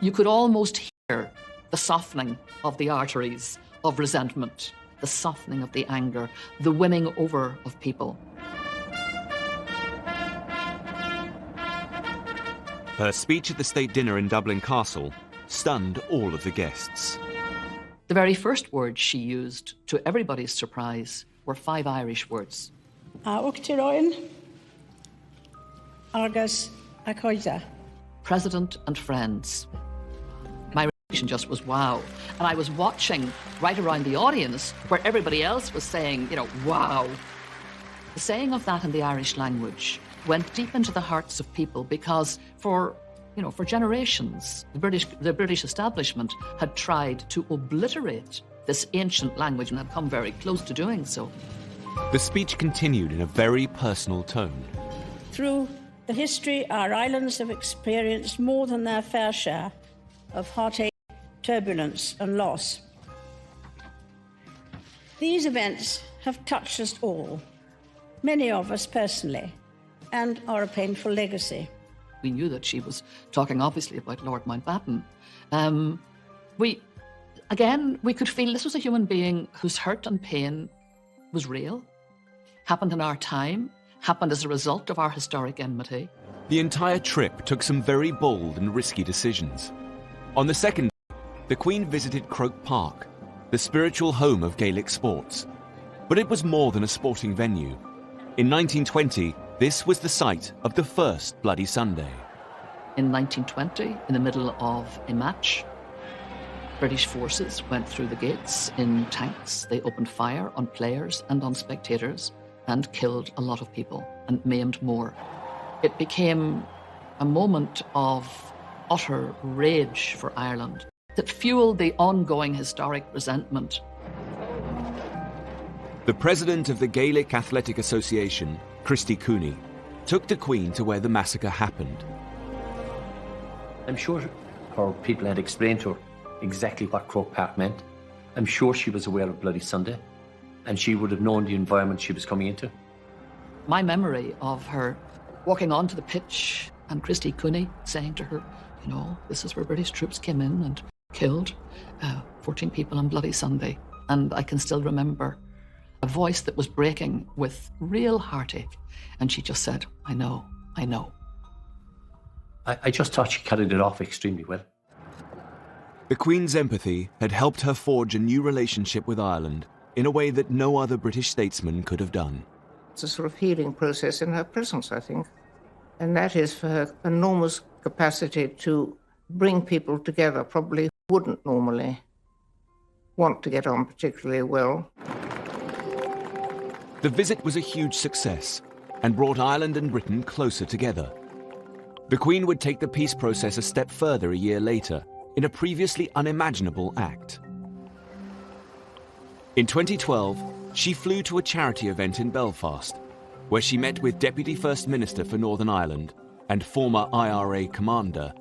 you could almost hear the softening of the arteries of resentment, the softening of the anger, the winning over of people. Her speech at the state dinner in Dublin Castle stunned all of the guests. The very first words she used, to everybody's surprise, were 5 Irish words. President and friends. My reaction just was wow. And I was watching right around the audience where everybody else was saying, you know, wow. The saying of that in the Irish language went deep into the hearts of people because for generations, the British establishment had tried to obliterate this ancient language and had come very close to doing so. The speech continued in a very personal tone. Through the history, our islands have experienced more than their fair share of heartache, turbulence and loss. These events have touched us all, many of us personally, and are a painful legacy. We knew that she was talking obviously about Lord Mountbatten. We could feel this was a human being whose hurt and pain was real, happened in our time, happened as a result of our historic enmity. The entire trip took some very bold and risky decisions. On the second day, the Queen visited Croke Park, the spiritual home of Gaelic sports. But it was more than a sporting venue. In 1920, this was the site of the first Bloody Sunday. In 1920, in the middle of a match, British forces went through the gates in tanks. They opened fire on players and on spectators and killed a lot of people and maimed more. It became a moment of utter rage for Ireland that fueled the ongoing historic resentment. The president of the Gaelic Athletic Association, Christy Cooney, took the Queen to where the massacre happened. I'm sure her people had explained to her exactly what Croke Park meant. I'm sure she was aware of Bloody Sunday, and she would have known the environment she was coming into. My memory of her walking onto the pitch and Christy Cooney saying to her, you know, this is where British troops came in and killed 14 people on Bloody Sunday. And I can still remember a voice that was breaking with real heartache. And she just said, I know, I know. I just thought she carried it off extremely well. The Queen's empathy had helped her forge a new relationship with Ireland in a way that no other British statesman could have done. It's a sort of healing process in her presence, I think. And that is for her enormous capacity to bring people together probably who wouldn't normally want to get on particularly well. The visit was a huge success and brought Ireland and Britain closer together. The Queen would take the peace process a step further a year later in a previously unimaginable act. In 2012, she flew to a charity event in Belfast, where she met with Deputy First Minister for Northern Ireland and former IRA commander,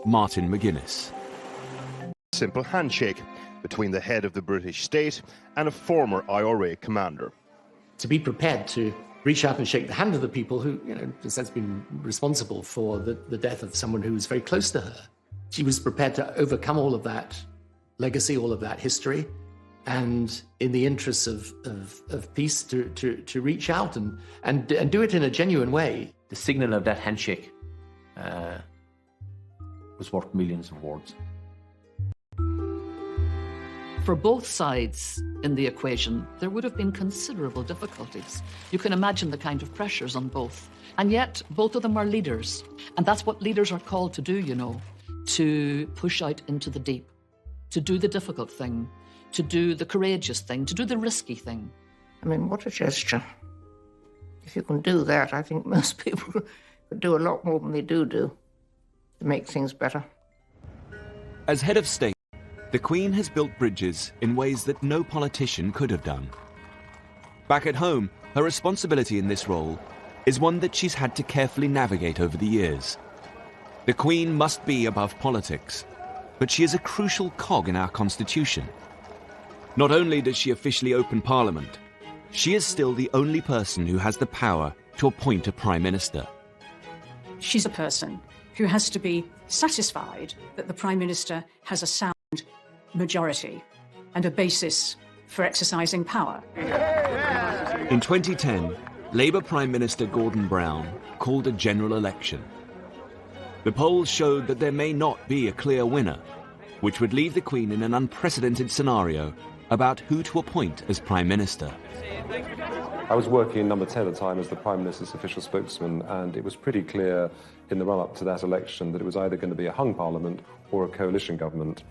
Martin McGuinness. Simple handshake between the head of the British state and a former IRA commander. To be prepared to reach out and shake the hand of the people who, in a sense, been responsible for the death of someone who was very close to her. She was prepared to overcome all of that legacy, all of that history, and in the interests of peace, to reach out and do it in a genuine way. The signal of that handshake was worth millions of words. For both sides in the equation, there would have been considerable difficulties. You can imagine the kind of pressures on both. And yet, both of them are leaders. And that's what leaders are called to do, to push out into the deep, to do the difficult thing, to do the courageous thing, to do the risky thing. I mean, what a gesture. If you can do that, I think most people could do a lot more than they do to make things better. As head of state, the Queen has built bridges in ways that no politician could have done. Back at home, her responsibility in this role is one that she's had to carefully navigate over the years. The Queen must be above politics, but she is a crucial cog in our constitution. Not only does she officially open Parliament, she is still the only person who has the power to appoint a Prime Minister. She's a person who has to be satisfied that the Prime Minister has a sound majority and a basis for exercising power. In 2010, Labour Prime Minister Gordon Brown called a general election. The polls showed that there may not be a clear winner, which would leave the Queen in an unprecedented scenario about who to appoint as Prime Minister. I was working in Number 10 at the time as the Prime Minister's official spokesman, and it was pretty clear in the run-up to that election that it was either going to be a hung parliament or a coalition government,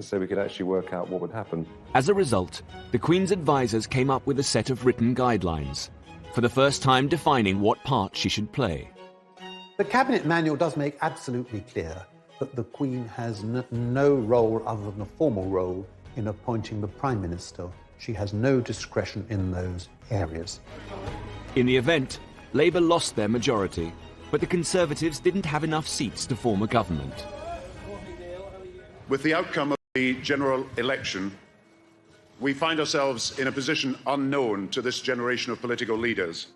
so we could actually work out what would happen. As a result, the Queen's advisers came up with a set of written guidelines, for the first time defining what part she should play. The Cabinet Manual does make absolutely clear that the Queen has no role other than a formal role in appointing the Prime Minister. She has no discretion in those areas. In the event, Labour lost their majority, but the Conservatives didn't have enough seats to form a government. With the outcome of the general election, we find ourselves in a position unknown to this generation of political leaders.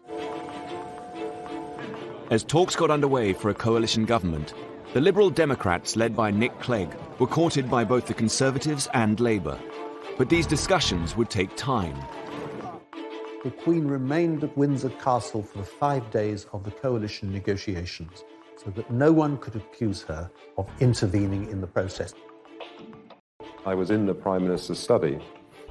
As talks got underway for a coalition government, the Liberal Democrats, led by Nick Clegg, were courted by both the Conservatives and Labour. But these discussions would take time. The Queen remained at Windsor Castle for the 5 days of the coalition negotiations, so that no one could accuse her of intervening in the process. I was in the Prime Minister's study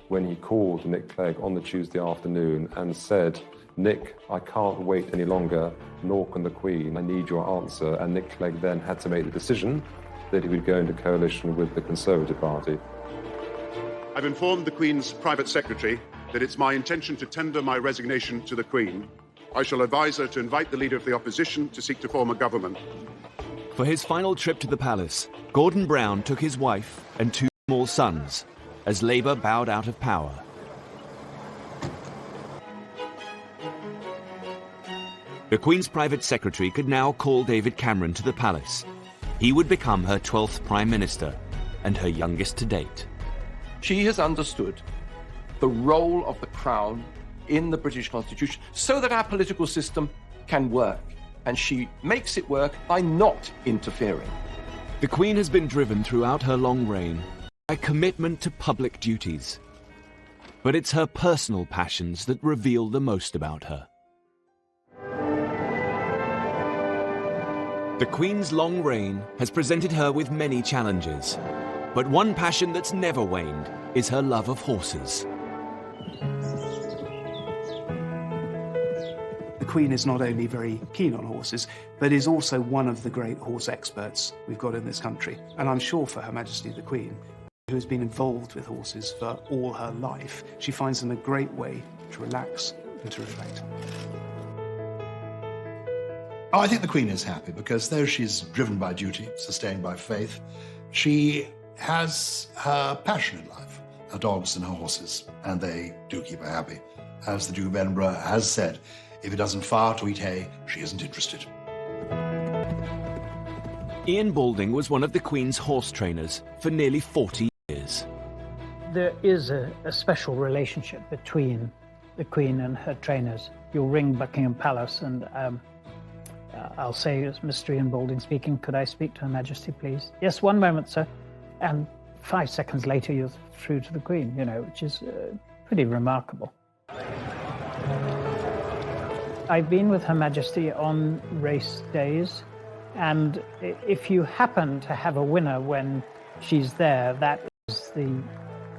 when he called Nick Clegg on the Tuesday afternoon and said, "Nick, I can't wait any longer, nor can the Queen. I need your answer." And Nick Clegg then had to make the decision that he would go into coalition with the Conservative Party. I've informed the Queen's private secretary that it's my intention to tender my resignation to the Queen. I shall advise her to invite the Leader of the Opposition to seek to form a government. For his final trip to the palace, Gordon Brown took his wife and 2 small sons, as Labour bowed out of power. The Queen's private secretary could now call David Cameron to the palace. He would become her 12th Prime Minister, and her youngest to date. She has understood the role of the Crown in the British Constitution so that our political system can work, and she makes it work by not interfering. The Queen has been driven throughout her long reign by commitment to public duties. But it's her personal passions that reveal the most about her. The Queen's long reign has presented her with many challenges, but one passion that's never waned is her love of horses. The Queen is not only very keen on horses, but is also one of the great horse experts we've got in this country. And I'm sure for Her Majesty the Queen, who has been involved with horses for all her life, she finds them a great way to relax and to reflect. Oh, I think the Queen is happy because though she's driven by duty, sustained by faith, she has her passion in life, her dogs and her horses, and they do keep her happy. As the Duke of Edinburgh has said, if it doesn't fire to eat hay, she isn't interested. Ian Balding was one of the Queen's horse trainers for nearly 40 years. There is a special relationship between the Queen and her trainers. You'll ring Buckingham Palace and I'll say, it's Mr. Ian Balding speaking, could I speak to Her Majesty, please? Yes, one moment, sir. And 5 seconds later, you're through to the Queen, you know, which is pretty remarkable. I've been with Her Majesty on race days, and if you happen to have a winner when she's there, that is the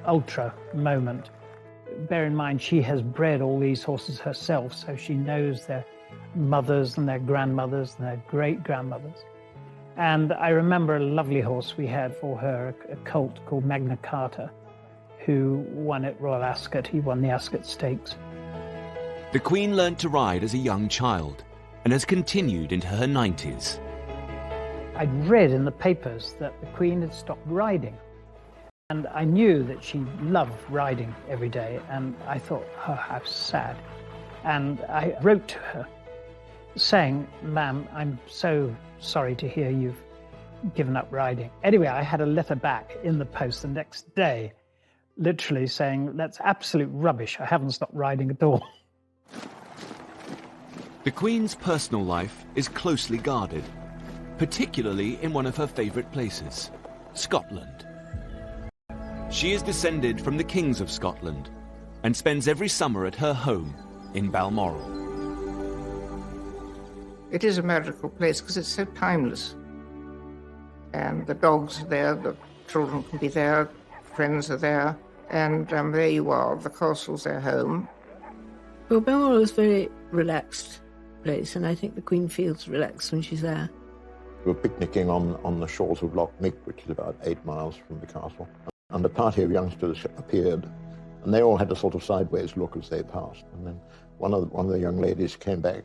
ultra moment. Bear in mind, she has bred all these horses herself, so she knows their mothers and their grandmothers and their great-grandmothers. And I remember a lovely horse we had for her, a colt called Magna Carta, who won at Royal Ascot. He won the Ascot Stakes. The Queen learnt to ride as a young child and has continued into her 90s. I'd read in the papers that the Queen had stopped riding. And I knew that she loved riding every day, and I thought, oh, how sad. And I wrote to her saying, ma'am, I'm so sorry to hear you've given up riding. Anyway, I had a letter back in the post the next day, literally saying, that's absolute rubbish. I haven't stopped riding at all. The Queen's personal life is closely guarded, particularly in one of her favourite places, Scotland. She is descended from the Kings of Scotland and spends every summer at her home in Balmoral. It is a magical place because it's so timeless. And the dogs are there, the children can be there, friends are there, and there you are, the castle's their home. Well, Balmoral is a very relaxed place, and I think the Queen feels relaxed when she's there. We were picnicking on the shores of Loch Mick, which is about 8 miles from the castle, and a party of youngsters appeared, and they all had a sort of sideways look as they passed. And then one of the young ladies came back,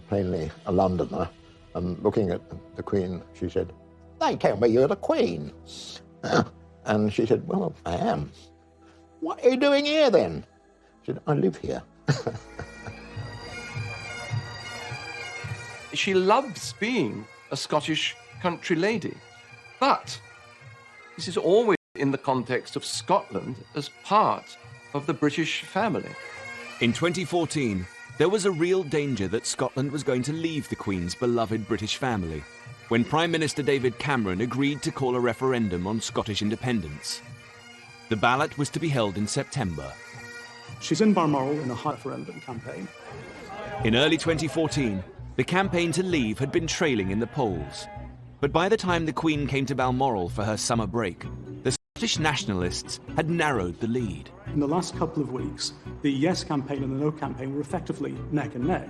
plainly a Londoner, and looking at the Queen, she said, "They tell me you're the Queen." And she said, "Well, I am." "What are you doing here then?" She said, "I live here." She loves being a Scottish country lady, but this is always in the context of Scotland as part of the British family. In 2014, there was a real danger that Scotland was going to leave the Queen's beloved British family when Prime Minister David Cameron agreed to call a referendum on Scottish independence. The ballot was to be held in September. She's in Balmoral in a referendum campaign. In early 2014, the campaign to leave had been trailing in the polls. But by the time the Queen came to Balmoral for her summer break, the Scottish nationalists had narrowed the lead. In the last couple of weeks, the Yes campaign and the No campaign were effectively neck and neck.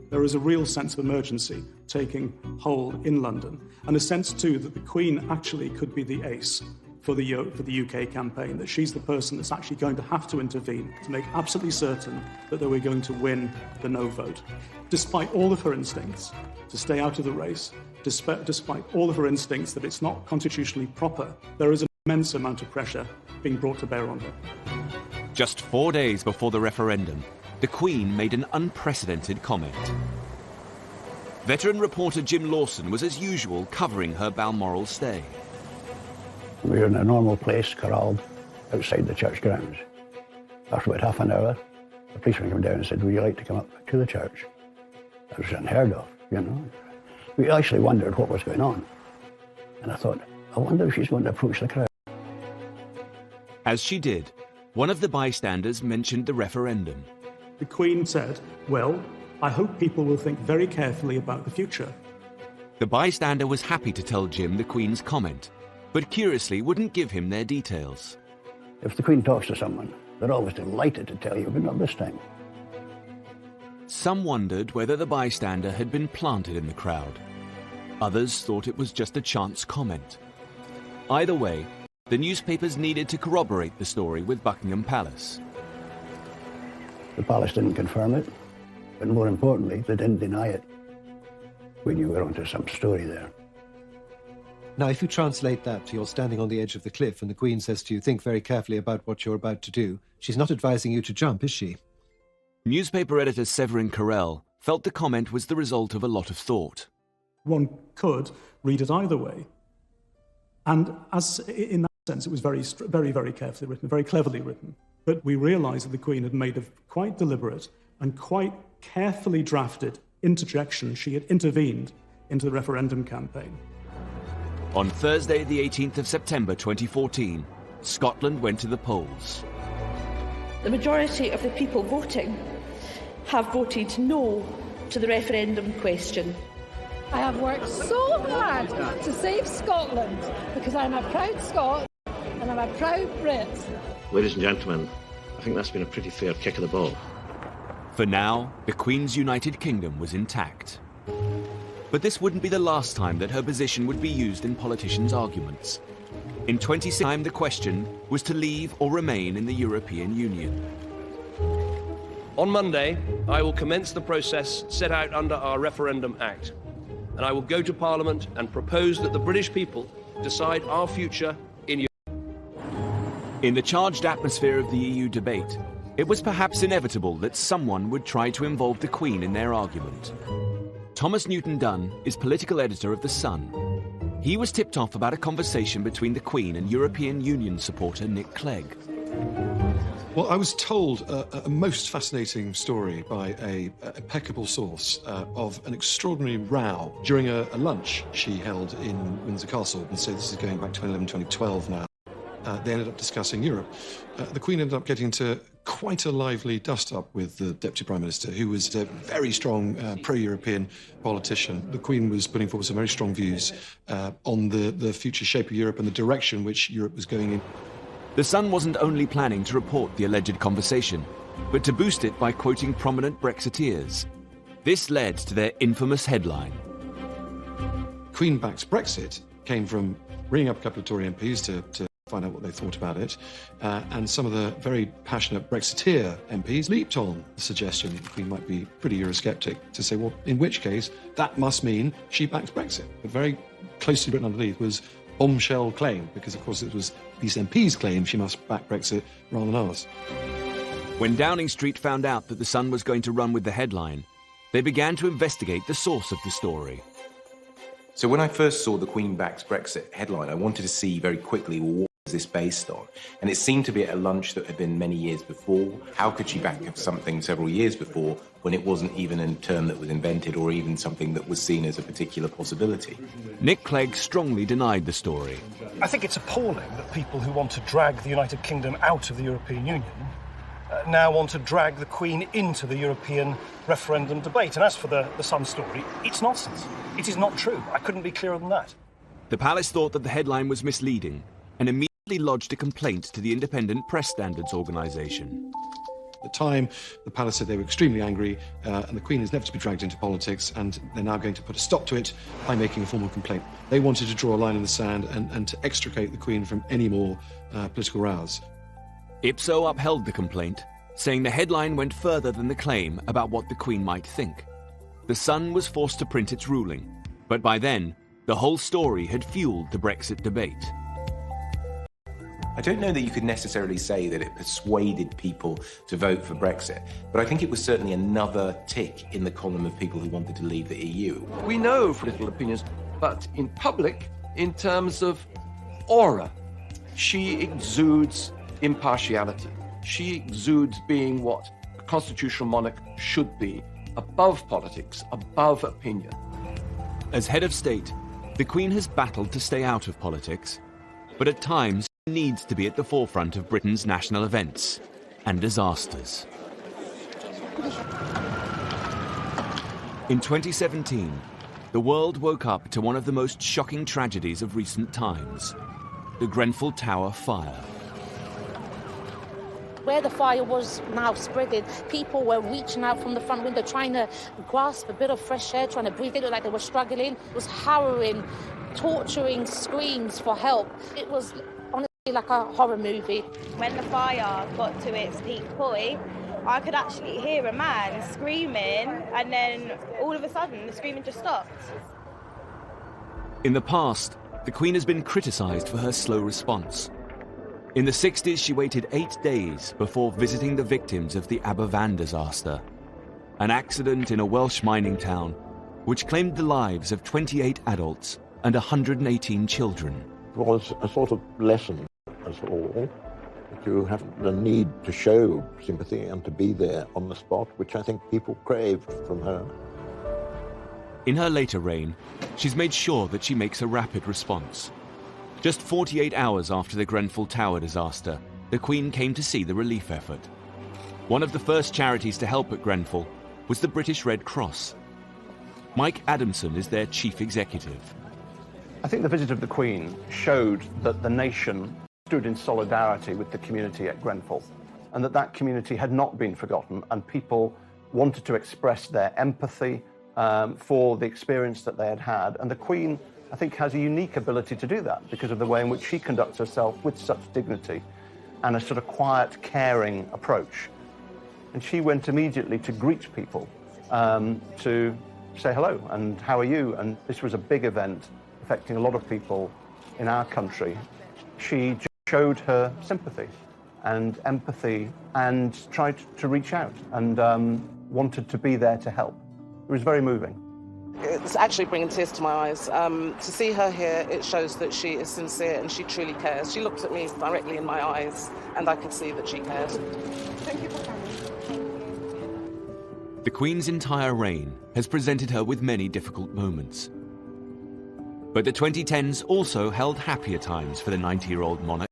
There is a real sense of emergency taking hold in London, and a sense too that the Queen actually could be the ace for the UK campaign, that she's the person that's actually going to have to intervene to make absolutely certain that they were going to win the no vote. Despite all of her instincts to stay out of the race, despite all of her instincts that it's not constitutionally proper, there is an immense amount of pressure being brought to bear on her. Just 4 days before the referendum, the Queen made an unprecedented comment. Veteran reporter Jim Lawson was as usual covering her Balmoral stay. We were in a normal place, corralled outside the church grounds. After about half an hour, the policeman came down and said, "Would you like to come up to the church?" That was unheard of, you know. We actually wondered what was going on. And I thought, I wonder if she's going to approach the crowd. As she did, one of the bystanders mentioned the referendum. The Queen said, "Well, I hope people will think very carefully about the future." The bystander was happy to tell Jim the Queen's comment, but curiously wouldn't give him their details. If the Queen talks to someone, they're always delighted to tell you, but not this time. Some wondered whether the bystander had been planted in the crowd. Others thought it was just a chance comment. Either way, the newspapers needed to corroborate the story with Buckingham Palace. The palace didn't confirm it, but more importantly, they didn't deny it. We knew we were onto some story there. Now, if you translate that to you're standing on the edge of the cliff and the Queen says to you, think very carefully about what you're about to do, she's not advising you to jump, is she? Newspaper editor Severin Carrel felt the comment was the result of a lot of thought. One could read it either way. And as in that sense, it was very, very carefully written, very cleverly written. But we realised that the Queen had made a quite deliberate and quite carefully drafted interjection. She had intervened into the referendum campaign. On Thursday, the 18th of September 2014, Scotland went to the polls. The majority of the people voting have voted no to the referendum question. I have worked so hard to save Scotland because I'm a proud Scot and I'm a proud Brit. Ladies and gentlemen, I think that's been a pretty fair kick of the ball. For now, the Queen's United Kingdom was intact. But this wouldn't be the last time that her position would be used in politicians' arguments. In 2016, the question was to leave or remain in the European Union. On Monday, I will commence the process set out under our Referendum Act, and I will go to Parliament and propose that the British people decide our future in Europe. In the charged atmosphere of the EU debate, it was perhaps inevitable that someone would try to involve the Queen in their argument. Thomas Newton Dunn is political editor of The Sun. He was tipped off about a conversation between the Queen and European Union supporter Nick Clegg. Well, I was told a most fascinating story by an impeccable source of an extraordinary row during a lunch she held in Windsor Castle. And so this is going back 2011, 2012 now. They ended up discussing Europe. The Queen ended up getting into quite a lively dust-up with the Deputy Prime Minister, who was a very strong pro-European politician. The Queen was putting forward some very strong views on the future shape of Europe and the direction which Europe was going in. The Sun wasn't only planning to report the alleged conversation, but to boost it by quoting prominent Brexiteers. This led to their infamous headline. Queen backs Brexit came from ringing up a couple of Tory MPs to find out what they thought about it, and some of the very passionate Brexiteer MPs leaped on the suggestion that the Queen might be pretty Eurosceptic to say, well, in which case, that must mean she backs Brexit. But very closely written underneath was bombshell claim, because of course it was these MPs' claim she must back Brexit rather than ours. When Downing Street found out that The Sun was going to run with the headline, they began to investigate the source of the story. So when I first saw the Queen backs Brexit headline, I wanted to see very quickly, well, what was this based on? And it seemed to be at a lunch that had been many years before. How could she back something several years before when it wasn't even a term that was invented or even something that was seen as a particular possibility? Nick Clegg strongly denied the story. I think it's appalling that people who want to drag the United Kingdom out of the European Union now want to drag the Queen into the European referendum debate. And as for the Sun story, it's nonsense. It is not true. I couldn't be clearer than that. The palace thought that the headline was misleading and immediately lodged a complaint to the Independent Press Standards Organisation. At the time, the palace said they were extremely angry, and the Queen is never to be dragged into politics, and they're now going to put a stop to it by making a formal complaint. They wanted to draw a line in the sand and to extricate the Queen from any more political rows. Ipso upheld the complaint, saying the headline went further than the claim about what the Queen might think. The Sun was forced to print its ruling, but by then, the whole story had fueled the Brexit debate. I don't know that you could necessarily say that it persuaded people to vote for Brexit, but I think it was certainly another tick in the column of people who wanted to leave the EU. We know from political opinions, but in public, in terms of aura, she exudes impartiality. She exudes being what a constitutional monarch should be, above politics, above opinion. As head of state, the Queen has battled to stay out of politics, but at times needs to be at the forefront of Britain's national events and disasters. In 2017, the world woke up to one of the most shocking tragedies of recent times, the Grenfell Tower fire. Where the fire was now spreading, people were reaching out from the front window, trying to grasp a bit of fresh air, trying to breathe. It looked like they were struggling. It was harrowing, torturing screams for help. It was honestly like a horror movie. When the fire got to its peak point, I could actually hear a man screaming, and then all of a sudden the screaming just stopped. In the past, the Queen has been criticised for her slow response. In the 60s, she waited 8 days before visiting the victims of the Aberfan disaster, an accident in a Welsh mining town which claimed the lives of 28 adults and 118 children. It was a sort of lesson, as all, that you have the need to show sympathy and to be there on the spot, which I think people craved from her. In her later reign, she's made sure that she makes a rapid response. Just 48 hours after the Grenfell Tower disaster, the Queen came to see the relief effort. One of the first charities to help at Grenfell was the British Red Cross. Mike Adamson is their chief executive. I think the visit of the Queen showed that the nation stood in solidarity with the community at Grenfell, and that community had not been forgotten, and people wanted to express their empathy for the experience that they had had. And the Queen, I think, has a unique ability to do that because of the way in which she conducts herself with such dignity and a sort of quiet, caring approach. And she went immediately to greet people, to say hello and how are you? And this was a big event affecting a lot of people in our country. She showed her sympathy and empathy and tried to reach out and wanted to be there to help. It was very moving. It's actually bringing tears to my eyes. To see her here, it shows that she is sincere and she truly cares. She looked at me directly in my eyes and I could see that she cared. Thank you for coming. The Queen's entire reign has presented her with many difficult moments. But the 2010s also held happier times for the 90-year-old monarch,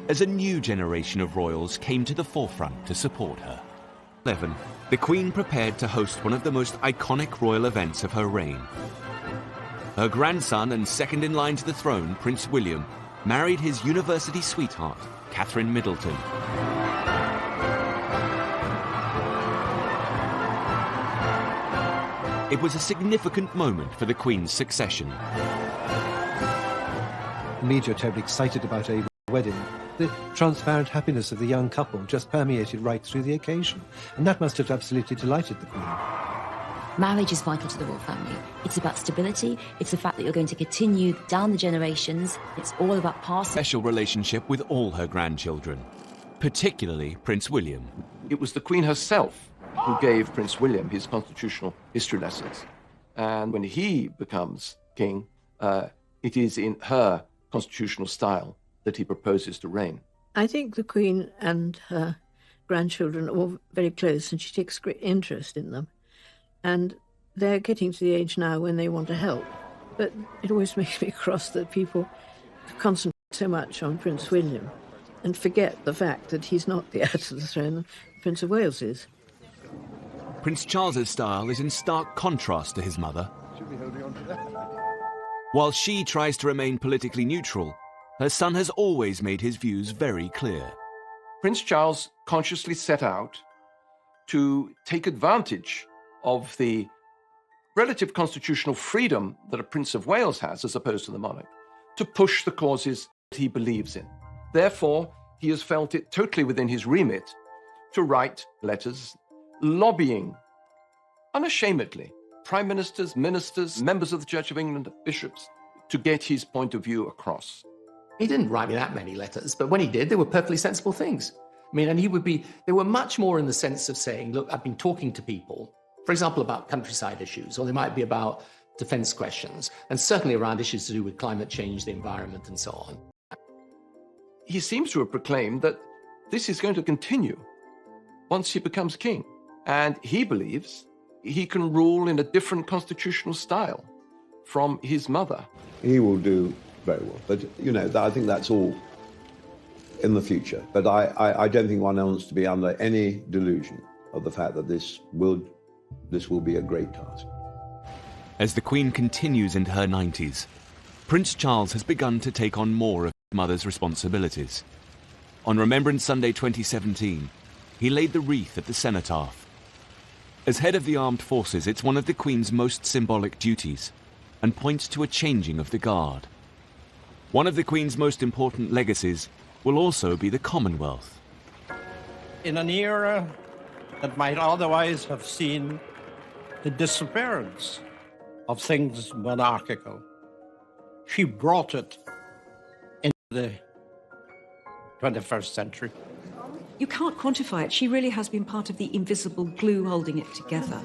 as a new generation of royals came to the forefront to support her. 11. The Queen prepared to host one of the most iconic royal events of her reign. Her grandson and second in line to the throne, Prince William, married his university sweetheart, Catherine Middleton. It was a significant moment for the Queen's succession. The media are terribly excited about a wedding. The transparent happiness of the young couple just permeated right through the occasion, and that must have absolutely delighted the Queen. Marriage is vital to the royal family. It's about stability, it's the fact that you're going to continue down the generations, it's all about passing... Special relationship with all her grandchildren, particularly Prince William. It was the Queen herself who gave Prince William his constitutional history lessons. And when he becomes king, it is in her constitutional style that he proposes to reign. I think the Queen and her grandchildren are all very close, and she takes great interest in them. And they're getting to the age now when they want to help. But it always makes me cross that people concentrate so much on Prince William and forget the fact that he's not the heir to the throne, Prince of Wales is. Prince Charles's style is in stark contrast to his mother. While she tries to remain politically neutral, her son has always made his views very clear. Prince Charles consciously set out to take advantage of the relative constitutional freedom that a Prince of Wales has, as opposed to the monarch, to push the causes that he believes in. Therefore, he has felt it totally within his remit to write letters lobbying unashamedly prime ministers, ministers, members of the Church of England, bishops, to get his point of view across. He didn't write me that many letters, but when he did, they were perfectly sensible things. I mean, and they were much more in the sense of saying, look, I've been talking to people, for example, about countryside issues, or they might be about defense questions, and certainly around issues to do with climate change, the environment, and so on. He seems to have proclaimed that this is going to continue once he becomes king. And he believes he can rule in a different constitutional style from his mother. He will do very well. But, you know, I think that's all in the future. But I don't think one wants to be under any delusion of the fact that this will be a great task. As the Queen continues into her 90s, Prince Charles has begun to take on more of his mother's responsibilities. On Remembrance Sunday 2017, he laid the wreath at the cenotaph. As head of the armed forces, it's one of the Queen's most symbolic duties and points to a changing of the guard. One of the Queen's most important legacies will also be the Commonwealth. In an era that might otherwise have seen the disappearance of things monarchical, she brought it into the 21st century. You can't quantify it. She really has been part of the invisible glue holding it together.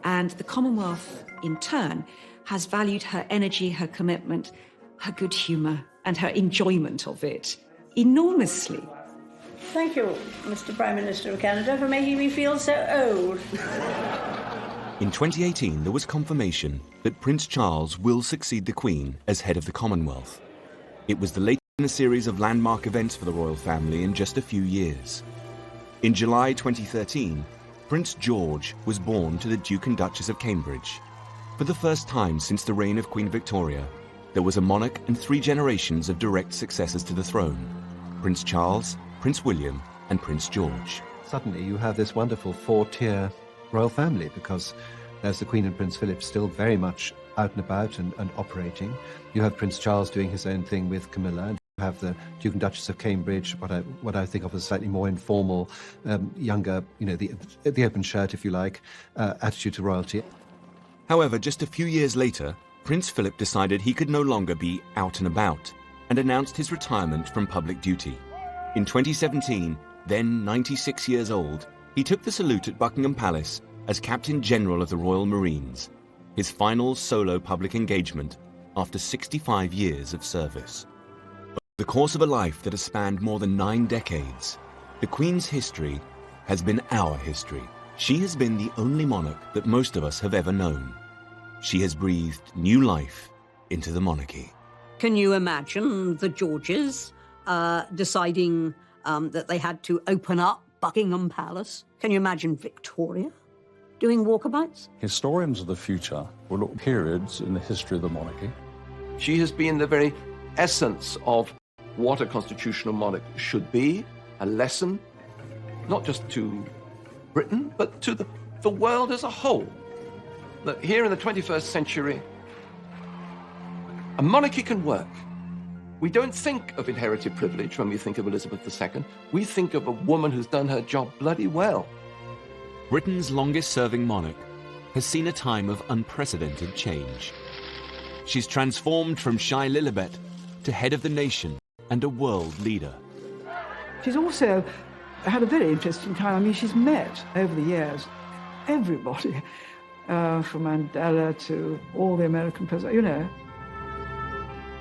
And the Commonwealth, in turn, has valued her energy, her commitment, her good humour, and her enjoyment of it enormously. Thank you, Mr. Prime Minister of Canada, for making me feel so old. In 2018, there was confirmation that Prince Charles will succeed the Queen as head of the Commonwealth. It was the latest in a series of landmark events for the royal family in just a few years. In July 2013, Prince George was born to the Duke and Duchess of Cambridge. For the first time since the reign of Queen Victoria, there was a monarch and 3 generations of direct successors to the throne: Prince Charles, Prince William, and Prince George. Suddenly you have this wonderful 4-tier royal family, because there's the Queen and Prince Philip still very much out and about and operating. You have Prince Charles doing his own thing with Camilla, and you have the Duke and Duchess of Cambridge, what I think of as slightly more informal, younger, the open shirt, if you like, attitude to royalty. However, just a few years later, Prince Philip decided he could no longer be out and about and announced his retirement from public duty. In 2017, then 96 years old, he took the salute at Buckingham Palace as Captain General of the Royal Marines, his final solo public engagement after 65 years of service. Over the course of a life that has spanned more than 9 decades, the Queen's history has been our history. She has been the only monarch that most of us have ever known. She has breathed new life into the monarchy. Can you imagine the Georges deciding that they had to open up Buckingham Palace? Can you imagine Victoria doing walkabouts? Historians of the future will look at periods in the history of the monarchy. She has been the very essence of what a constitutional monarch should be, a lesson, not just to Britain, but to the world as a whole. That here in the 21st century, a monarchy can work. We don't think of inherited privilege when we think of Elizabeth II. We think of a woman who's done her job bloody well. Britain's longest-serving monarch has seen a time of unprecedented change. She's transformed from shy Lilibet to head of the nation and a world leader. She's also had a very interesting time. I mean, she's met, over the years, everybody, from Mandela to all the American presidents,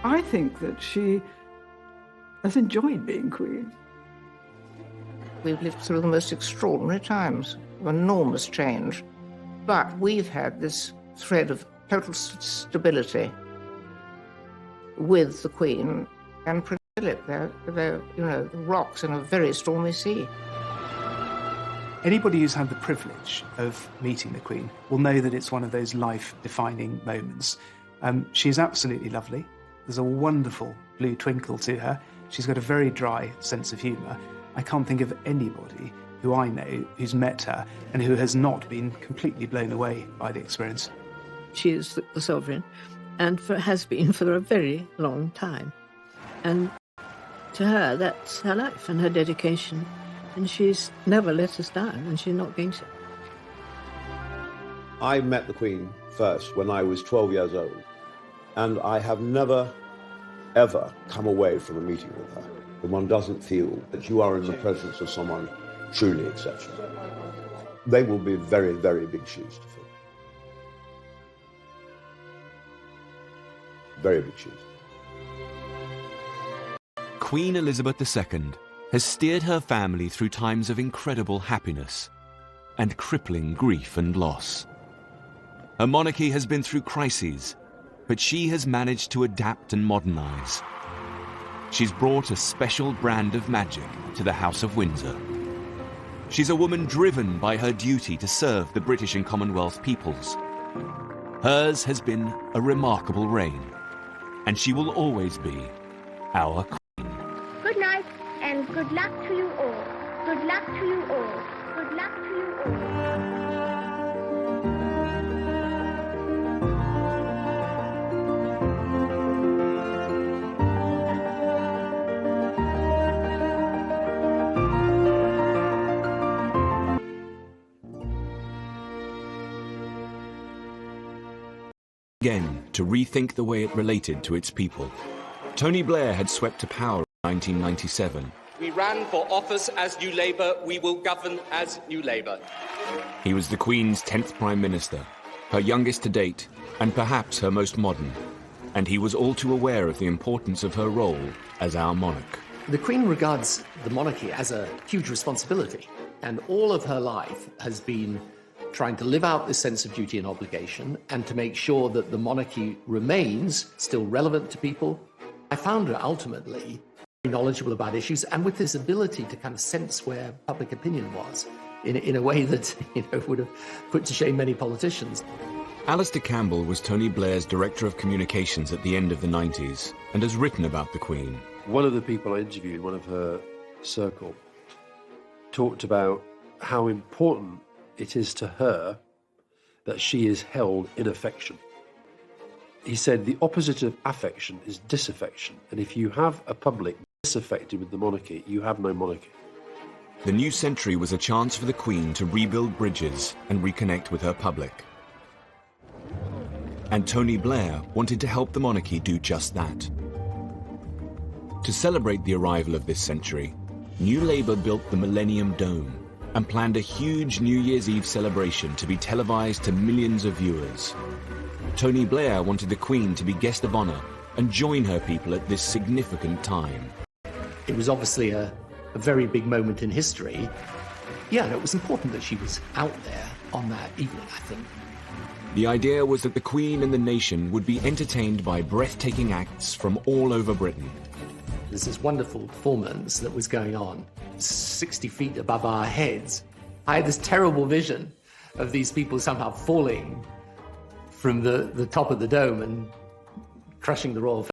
I think that she has enjoyed being Queen. We've lived through the most extraordinary times of enormous change, but we've had this thread of total stability with the Queen and Prince Philip. They're the rocks in a very stormy sea. Anybody who's had the privilege of meeting the Queen will know that it's one of those life-defining moments. She's absolutely lovely. There's a wonderful blue twinkle to her. She's got a very dry sense of humour. I can't think of anybody who I know who's met her and who has not been completely blown away by the experience. She is the sovereign, and has been for a very long time. And to her, that's her life and her dedication. And she's never let us down, and she's not going to. I met the Queen first when I was 12 years old, and I have never, ever come away from a meeting with her when one doesn't feel that you are in the presence of someone truly exceptional. They will be very, very big shoes to fill. Very big shoes. Queen Elizabeth II has steered her family through times of incredible happiness and crippling grief and loss. Her monarchy has been through crises, but she has managed to adapt and modernize. She's brought a special brand of magic to the House of Windsor. She's a woman driven by her duty to serve the British and Commonwealth peoples. Hers has been a remarkable reign, and she will always be our Queen. Good night, and good luck to you all. Good luck to you all. Good luck to you all. Again, to rethink the way it related to its people. Tony Blair had swept to power in 1997. We ran for office as New Labour, we will govern as New Labour. He was the Queen's 10th Prime Minister, her youngest to date, and perhaps her most modern. And he was all too aware of the importance of her role as our monarch. The Queen regards the monarchy as a huge responsibility, and all of her life has been trying to live out this sense of duty and obligation and to make sure that the monarchy remains still relevant to people. I found her ultimately knowledgeable about issues and with this ability to kind of sense where public opinion was in a way that would have put to shame many politicians. Alistair Campbell was Tony Blair's Director of Communications at the end of the 90s and has written about the Queen. One of the people I interviewed, one of her circle, talked about how important it is to her that she is held in affection. He said the opposite of affection is disaffection, and if you have a public disaffected with the monarchy, you have no monarchy. The new century was a chance for the Queen to rebuild bridges and reconnect with her public. And Tony Blair wanted to help the monarchy do just that. To celebrate the arrival of this century, New Labour built the Millennium Dome and planned a huge New Year's Eve celebration to be televised to millions of viewers. Tony Blair wanted the Queen to be guest of honour and join her people at this significant time. It was obviously a very big moment in history. Yeah, and it was important that she was out there on that evening, I think. The idea was that the Queen and the nation would be entertained by breathtaking acts from all over Britain. There's this wonderful performance that was going on 60 feet above our heads. I had this terrible vision of these people somehow falling from the top of the dome and crushing the royal family.